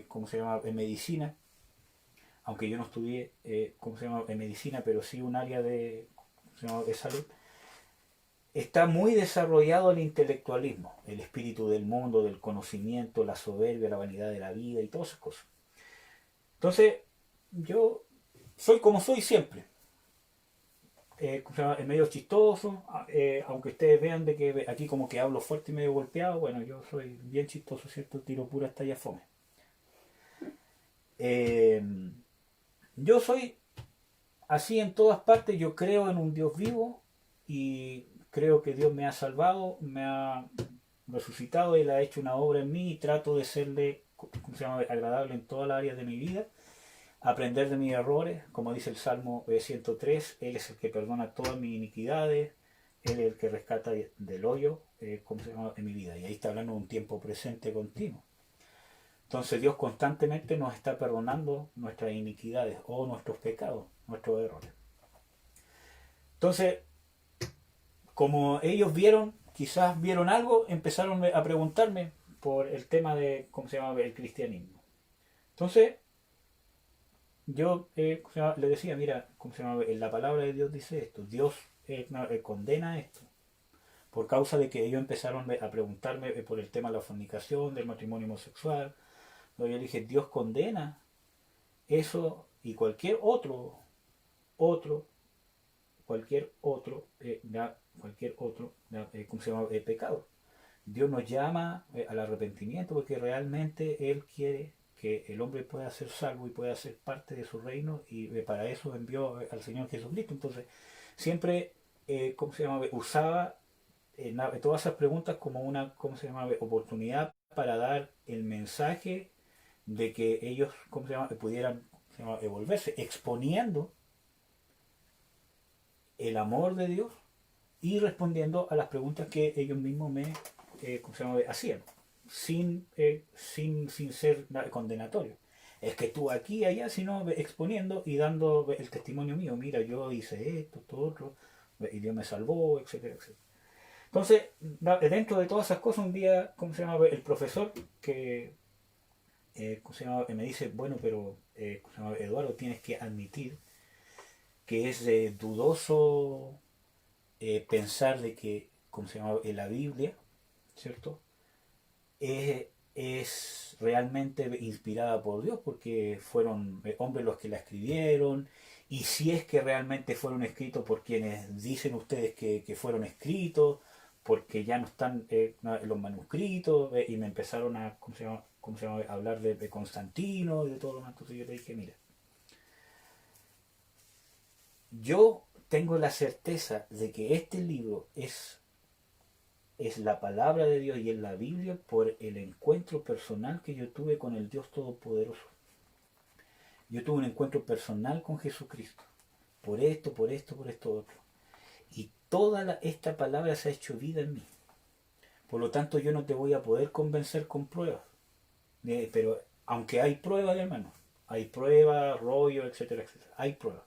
¿cómo se llama?, en medicina, aunque yo no estudié, ¿cómo se llama?, en medicina, pero sí un área de salud, está muy desarrollado el intelectualismo, el espíritu del mundo, del conocimiento, la soberbia, la vanidad de la vida y todas esas cosas. Entonces, yo soy como soy siempre. Es medio chistoso, aunque ustedes vean de que aquí como que hablo fuerte y medio golpeado, bueno, yo soy bien chistoso, ¿cierto? Tiro pura talla fome. Yo soy así en todas partes. Yo creo en un Dios vivo y creo que Dios me ha salvado, me ha resucitado, Él ha hecho una obra en mí y trato de serle, agradable en todas las áreas de mi vida. Aprender de mis errores, como dice el Salmo 103, Él es el que perdona todas mis iniquidades, Él es el que rescata del hoyo, en mi vida. Y ahí está hablando de un tiempo presente continuo. Entonces Dios constantemente nos está perdonando nuestras iniquidades o nuestros pecados. nuestros errores. Entonces, como ellos vieron, quizás vieron algo, empezaron a preguntarme por el tema de, ¿cómo se llama?, el cristianismo. Entonces, yo le decía, mira, ¿cómo se llama?, la palabra de Dios dice esto, Dios condena esto, por causa de que ellos empezaron a preguntarme por el tema de la fornicación, del matrimonio homosexual. Yo le dije, Dios condena eso y cualquier otro, cualquier otro, ¿cómo se llama?, pecado. Dios nos llama al arrepentimiento porque realmente Él quiere que el hombre pueda ser salvo y pueda ser parte de su reino, y para eso envió al Señor Jesucristo. Entonces, siempre, ¿cómo se llama?, usaba todas esas preguntas como una, ¿cómo se llama?, oportunidad para dar el mensaje de que ellos, ¿cómo se llama?, pudieran, ¿cómo se llama?, volverse, exponiendo el amor de Dios y respondiendo a las preguntas que ellos mismos me ¿cómo se llama?, hacían, sin ser condenatorio. Es que tú aquí y allá, sino exponiendo y dando el testimonio mío. Mira, yo hice esto otro, y Dios me salvó, etcétera, etcétera. Entonces, dentro de todas esas cosas, un día, ¿cómo se llama?, el profesor que ¿cómo se llama?, me dice, bueno, pero ¿cómo se llama?, Eduardo, tienes que admitir que es dudoso pensar de que, ¿cómo se llama?, en la Biblia, ¿cierto?, es realmente inspirada por Dios, porque fueron hombres los que la escribieron, y si es que realmente fueron escritos por quienes dicen ustedes que fueron escritos, porque ya no están en los manuscritos, y me empezaron a, ¿cómo se llama?, a hablar de Constantino y de todo lo demás. Entonces yo le dije, mira, yo tengo la certeza de que este libro es la palabra de Dios y es la Biblia por el encuentro personal que yo tuve con el Dios Todopoderoso. Yo tuve un encuentro personal con Jesucristo. Por esto otro. Y toda esta palabra se ha hecho vida en mí. Por lo tanto, yo no te voy a poder convencer con pruebas. Pero aunque hay pruebas, hermano, hay pruebas, rollo, etcétera, etcétera. Hay pruebas.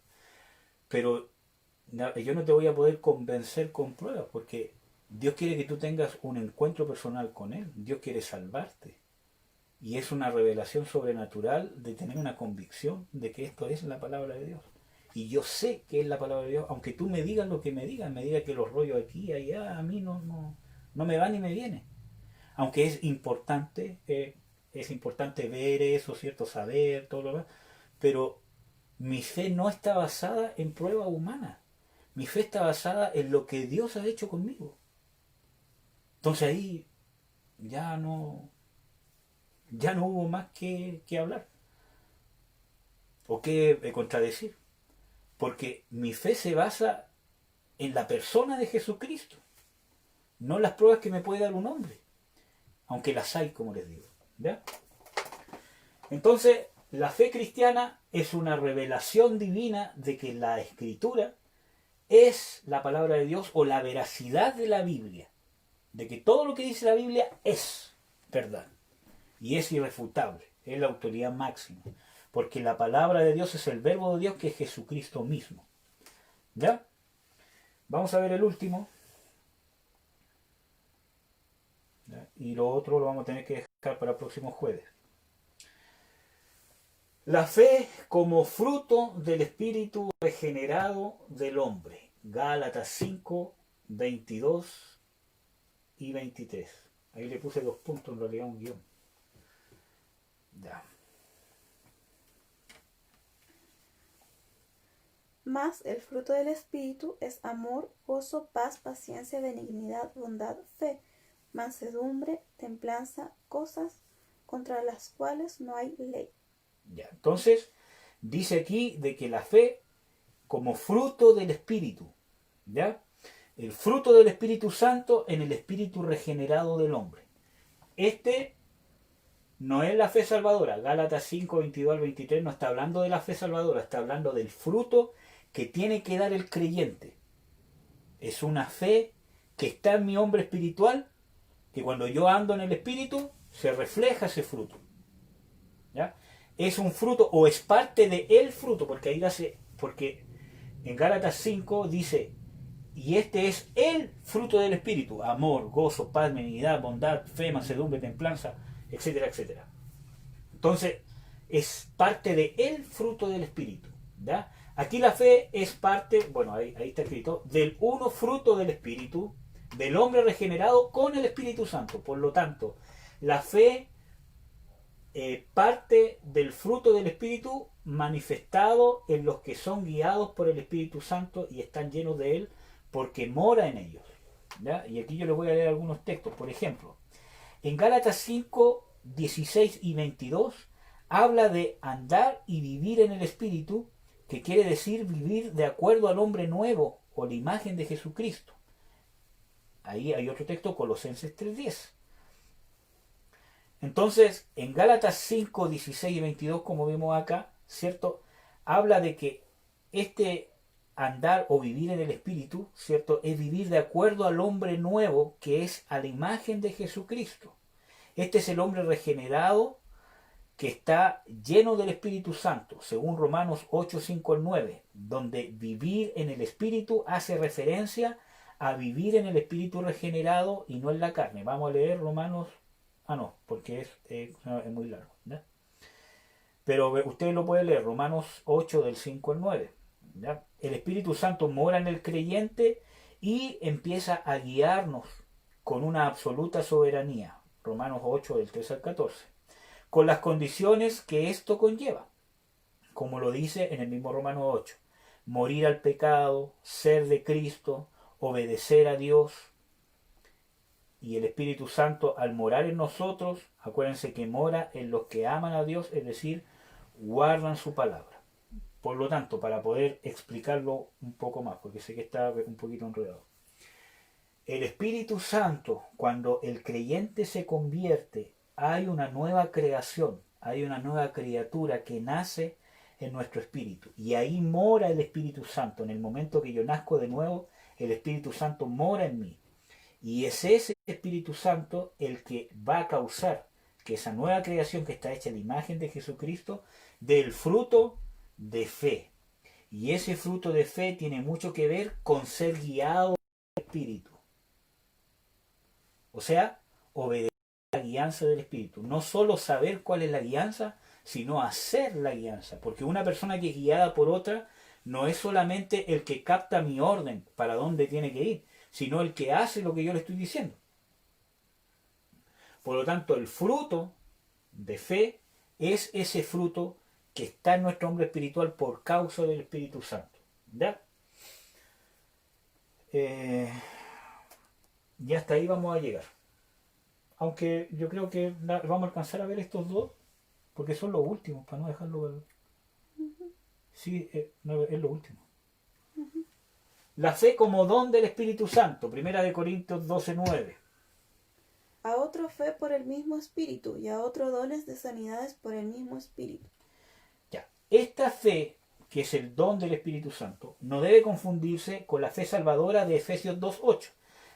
Pero yo no te voy a poder convencer con pruebas, porque Dios quiere que tú tengas un encuentro personal con Él. Dios quiere salvarte. Y es una revelación sobrenatural de tener una convicción de que esto es la palabra de Dios. Y yo sé que es la palabra de Dios, aunque tú me digas lo que me digas que los rollos aquí y allá, a mí no me va ni me viene. Aunque es importante ver eso, ¿cierto? Saber, todo lo demás. Pero mi fe no está basada en prueba humana. Mi fe está basada en lo que Dios ha hecho conmigo. Entonces ahí ya no hubo más que hablar o que contradecir, porque mi fe se basa en la persona de Jesucristo, no en las pruebas que me puede dar un hombre, aunque las hay, como les digo, ¿ya? Entonces, la fe cristiana es una revelación divina de que la Escritura es la palabra de Dios, o la veracidad de la Biblia, de que todo lo que dice la Biblia es verdad y es irrefutable, es la autoridad máxima, porque la palabra de Dios es el verbo de Dios, que es Jesucristo mismo. ¿Ya? Vamos a ver el último. ¿Ya? Y lo otro lo vamos a tener que dejar para el próximo jueves. La fe como fruto del espíritu regenerado del hombre. Gálatas 5, 22 y 23. Ahí le puse 2 puntos, en realidad un guión. Ya. Mas el fruto del Espíritu es amor, gozo, paz, paciencia, benignidad, bondad, fe, mansedumbre, templanza, cosas contra las cuales no hay ley. Ya. Entonces, dice aquí de que la fe como fruto del Espíritu, ¿ya? El fruto del Espíritu Santo en el Espíritu regenerado del hombre. Este no es la fe salvadora. Gálatas 5, 22 al 23 no está hablando de la fe salvadora, está hablando del fruto que tiene que dar el creyente. Es una fe que está en mi hombre espiritual, que cuando yo ando en el Espíritu se refleja ese fruto. ¿Ya? Es un fruto, o es parte de el fruto, porque ahí porque en Gálatas 5 dice, y este es el fruto del Espíritu: amor, gozo, paz, benignidad, bondad, fe, mansedumbre, templanza, etcétera, etcétera. Entonces, es parte de el fruto del Espíritu. ¿Ya? Aquí la fe es parte, bueno, ahí está escrito, del uno fruto del Espíritu, del hombre regenerado con el Espíritu Santo. Por lo tanto, la fe parte del fruto del Espíritu manifestado en los que son guiados por el Espíritu Santo y están llenos de él porque mora en ellos. ¿Ya? Y aquí yo les voy a leer algunos textos. Por ejemplo, en Gálatas 5, 16 y 22 habla de andar y vivir en el Espíritu, que quiere decir vivir de acuerdo al hombre nuevo o la imagen de Jesucristo. Ahí hay otro texto, Colosenses 3:10. Entonces, en Gálatas 5, 16 y 22, como vemos acá, ¿cierto? Habla de que este andar o vivir en el Espíritu, ¿cierto? Es vivir de acuerdo al hombre nuevo, que es a la imagen de Jesucristo. Este es el hombre regenerado que está lleno del Espíritu Santo, según Romanos 8, 5 al 9, donde vivir en el Espíritu hace referencia a vivir en el Espíritu regenerado y no en la carne. Vamos a leer Romanos. No, porque es muy largo, ¿ya? Pero usted lo puede leer, Romanos 8 del 5 al 9. ¿Ya? El Espíritu Santo mora en el creyente y empieza a guiarnos con una absoluta soberanía. Romanos 8 del 3 al 14. Con las condiciones que esto conlleva, como lo dice en el mismo Romanos 8. Morir al pecado, ser de Cristo, obedecer a Dios. Y el Espíritu Santo, al morar en nosotros, acuérdense que mora en los que aman a Dios, es decir, guardan su palabra. Por lo tanto, para poder explicarlo un poco más, porque sé que está un poquito enredado. El Espíritu Santo, cuando el creyente se convierte, hay una nueva creación, hay una nueva criatura que nace en nuestro espíritu. Y ahí mora el Espíritu Santo. En el momento que yo nazco de nuevo, el Espíritu Santo mora en mí. Y es ese Espíritu Santo el que va a causar que esa nueva creación que está hecha en la imagen de Jesucristo dé el fruto de fe. Y ese fruto de fe tiene mucho que ver con ser guiado por el Espíritu. O sea, obedecer la guianza del Espíritu. No solo saber cuál es la guianza, sino hacer la guianza. Porque una persona que es guiada por otra no es solamente el que capta mi orden para dónde tiene que ir, sino el que hace lo que yo le estoy diciendo. Por lo tanto, el fruto de fe es ese fruto que está en nuestro hombre espiritual por causa del Espíritu Santo. ¿Ya? Y hasta ahí vamos a llegar. Aunque yo creo que vamos a alcanzar a ver estos dos, porque son los últimos, para no dejarlo. Sí, no, es lo último. La fe como don del Espíritu Santo, 1 Corintios 12:9. A otro fe por el mismo Espíritu, y a otro dones de sanidades por el mismo Espíritu. Ya, esta fe, que es el don del Espíritu Santo, no debe confundirse con la fe salvadora de Efesios 2:8.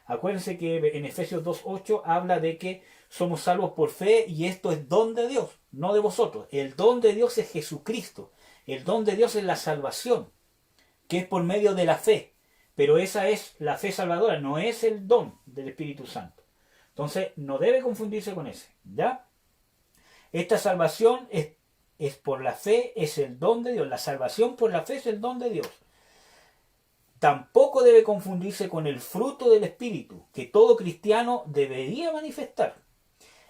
Acuérdense que en Efesios 2:8 habla de que somos salvos por fe y esto es don de Dios, no de vosotros. El don de Dios es Jesucristo. El don de Dios es la salvación, que es por medio de la fe. Pero esa es la fe salvadora, no es el don del Espíritu Santo. Entonces, no debe confundirse con ese, ¿ya? Esta salvación es por la fe, es el don de Dios. La salvación por la fe es el don de Dios. Tampoco debe confundirse con el fruto del Espíritu, que todo cristiano debería manifestar.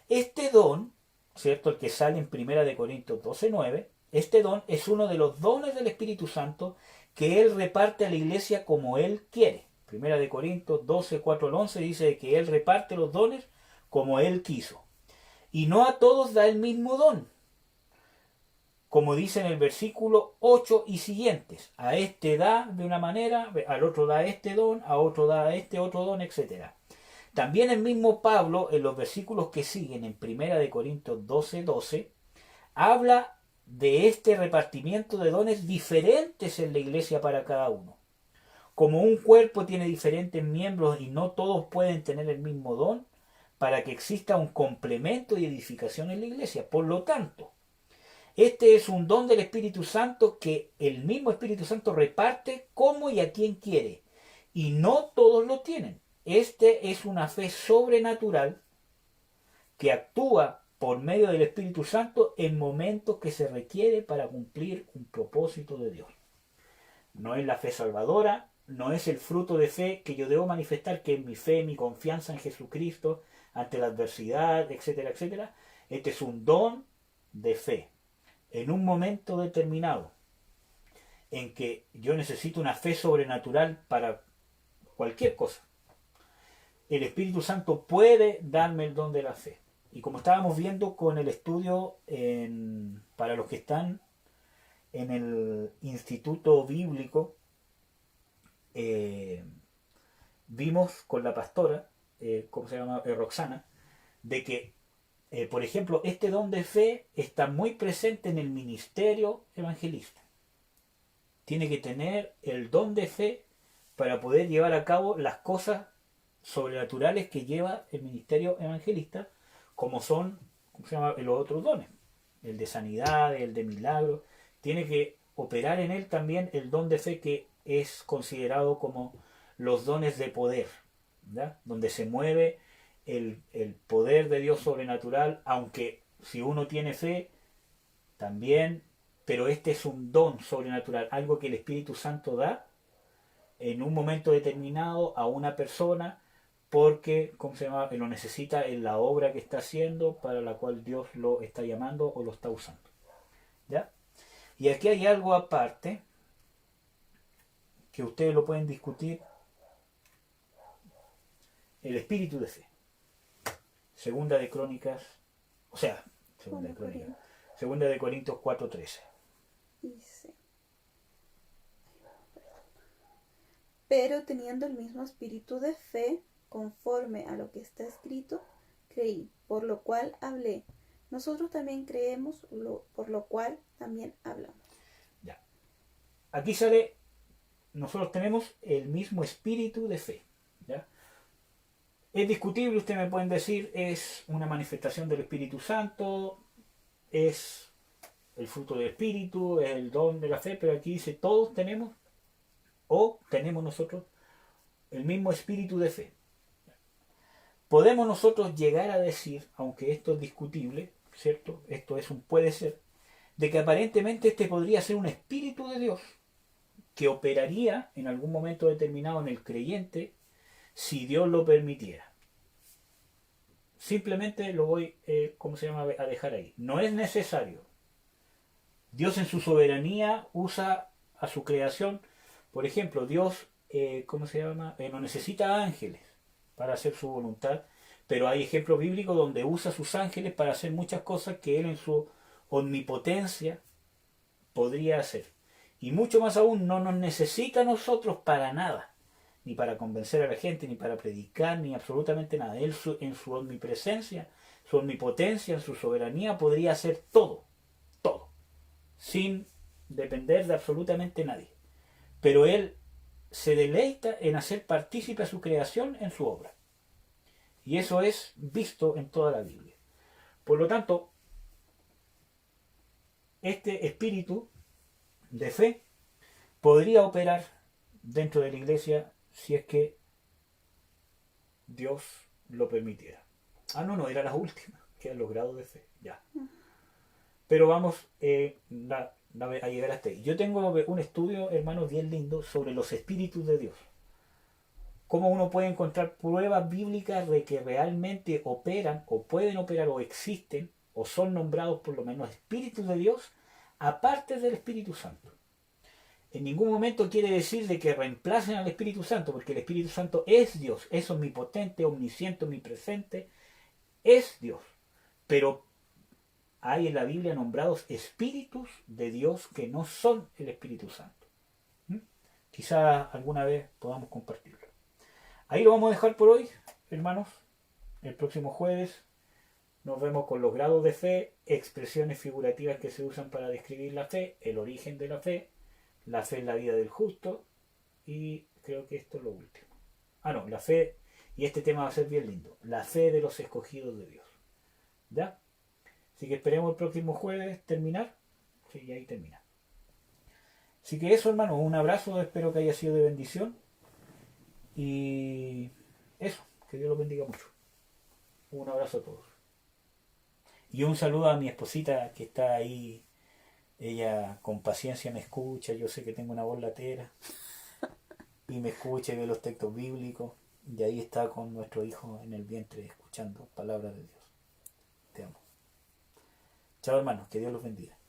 Este don, ¿cierto? El que sale en 1 Corintios 12:9, este don es uno de los dones del Espíritu Santo que Él reparte a la iglesia como Él quiere. 1 Corintios 12:4 al 11 dice que Él reparte los dones como Él quiso. Y no a todos da el mismo don. Como dice en el versículo 8 y siguientes. A este da de una manera, al otro da este don, a otro da este otro don, etc. También el mismo Pablo, en los versículos que siguen en 1 Corintios 12:12, habla de este repartimiento de dones diferentes en la iglesia para cada uno. Como un cuerpo tiene diferentes miembros y no todos pueden tener el mismo don, para que exista un complemento y edificación en la iglesia. Por lo tanto, Este es un don del Espíritu Santo que el mismo Espíritu Santo reparte cómo y a quien quiere. Y no todos lo tienen. Este es una fe sobrenatural que actúa por medio del Espíritu Santo en momentos que se requiere para cumplir un propósito de Dios. No es la fe salvadora, no es el fruto de fe que yo debo manifestar, que es mi fe, mi confianza en Jesucristo ante la adversidad, etcétera, etcétera. Este es un don de fe en un momento determinado en que yo necesito una fe sobrenatural para cualquier cosa. El Espíritu Santo puede darme el don de la fe. Y como estábamos viendo con el estudio para los que están en el Instituto Bíblico, vimos con la pastora, ¿cómo se llama? Roxana, de que, por ejemplo, este don de fe está muy presente en el ministerio evangelista. Tiene que tener el don de fe para poder llevar a cabo las cosas sobrenaturales que lleva el ministerio evangelista, como son, ¿cómo se llama?, los otros dones, el de sanidad, el de milagros. Tiene que operar en él también el don de fe, que es considerado como los dones de poder, ¿verdad? Donde se mueve el poder de Dios sobrenatural, aunque si uno tiene fe también, pero este es un don sobrenatural, algo que el Espíritu Santo da en un momento determinado a una persona, porque, ¿cómo se llama?, lo necesita en la obra que está haciendo, para la cual Dios lo está llamando o lo está usando. ¿Ya? Y aquí hay algo aparte que ustedes lo pueden discutir: el espíritu de fe. Segunda de Crónicas, o sea, Segunda de Corintios 4:13. Dice: pero teniendo el mismo espíritu de fe, conforme a lo que está escrito, creí, por lo cual hablé. Nosotros también creemos, por lo cual también hablamos. Ya. Aquí sale, nosotros tenemos el mismo espíritu de fe. ¿Ya? Es discutible, ustedes me pueden decir, es una manifestación del Espíritu Santo, es el fruto del Espíritu, es el don de la fe, pero aquí dice todos tenemos, o tenemos nosotros, el mismo espíritu de fe. Podemos nosotros llegar a decir, aunque esto es discutible, ¿cierto? Esto es un puede ser, de que aparentemente este podría ser un espíritu de Dios que operaría en algún momento determinado en el creyente, si Dios lo permitiera. Simplemente lo voy, a dejar ahí. No es necesario. Dios en su soberanía usa a su creación. Por ejemplo, Dios, no necesita ángeles para hacer su voluntad, pero hay ejemplos bíblicos donde usa a sus ángeles para hacer muchas cosas que Él en su omnipotencia podría hacer. Y mucho más aún, no nos necesita a nosotros para nada, ni para convencer a la gente, ni para predicar, ni absolutamente nada. Él en su omnipresencia, su omnipotencia, en su soberanía, podría hacer todo, todo, sin depender de absolutamente nadie. Pero Él se deleita en hacer partícipe a su creación en su obra. Y eso es visto en toda la Biblia. Por lo tanto, este espíritu de fe podría operar dentro de la iglesia si es que Dios lo permitiera. No, era la última, que eran los grados de fe. Ya. Pero vamos a llegar hasta ahí. Yo tengo un estudio, hermanos, bien lindo sobre los espíritus de Dios. Cómo uno puede encontrar pruebas bíblicas de que realmente operan, o pueden operar, o existen, o son nombrados por lo menos espíritus de Dios, aparte del Espíritu Santo. En ningún momento quiere decir de que reemplacen al Espíritu Santo, porque el Espíritu Santo es Dios, es omnipotente, omnisciente, omnipresente, es Dios. Pero hay en la Biblia nombrados espíritus de Dios que no son el Espíritu Santo. Quizá alguna vez podamos compartirlo. Ahí lo vamos a dejar por hoy, hermanos. El próximo jueves nos vemos con los grados de fe, expresiones figurativas que se usan para describir la fe, el origen de la fe en la vida del justo, y creo que esto es lo último. La fe, y este tema va a ser bien lindo, la fe de los escogidos de Dios. ¿Ya? Así que esperemos el próximo jueves terminar Sí, y ahí termina. Así que eso, hermano, un abrazo, espero que haya sido de bendición. Y eso, que Dios los bendiga mucho. Un abrazo a todos. Y un saludo a mi esposita que está ahí. Ella con paciencia me escucha, yo sé que tengo una voz latera. Y me escucha y ve los textos bíblicos. Y ahí está con nuestro hijo en el vientre escuchando palabras de Dios. Te amo. Chao hermanos, que Dios los bendiga.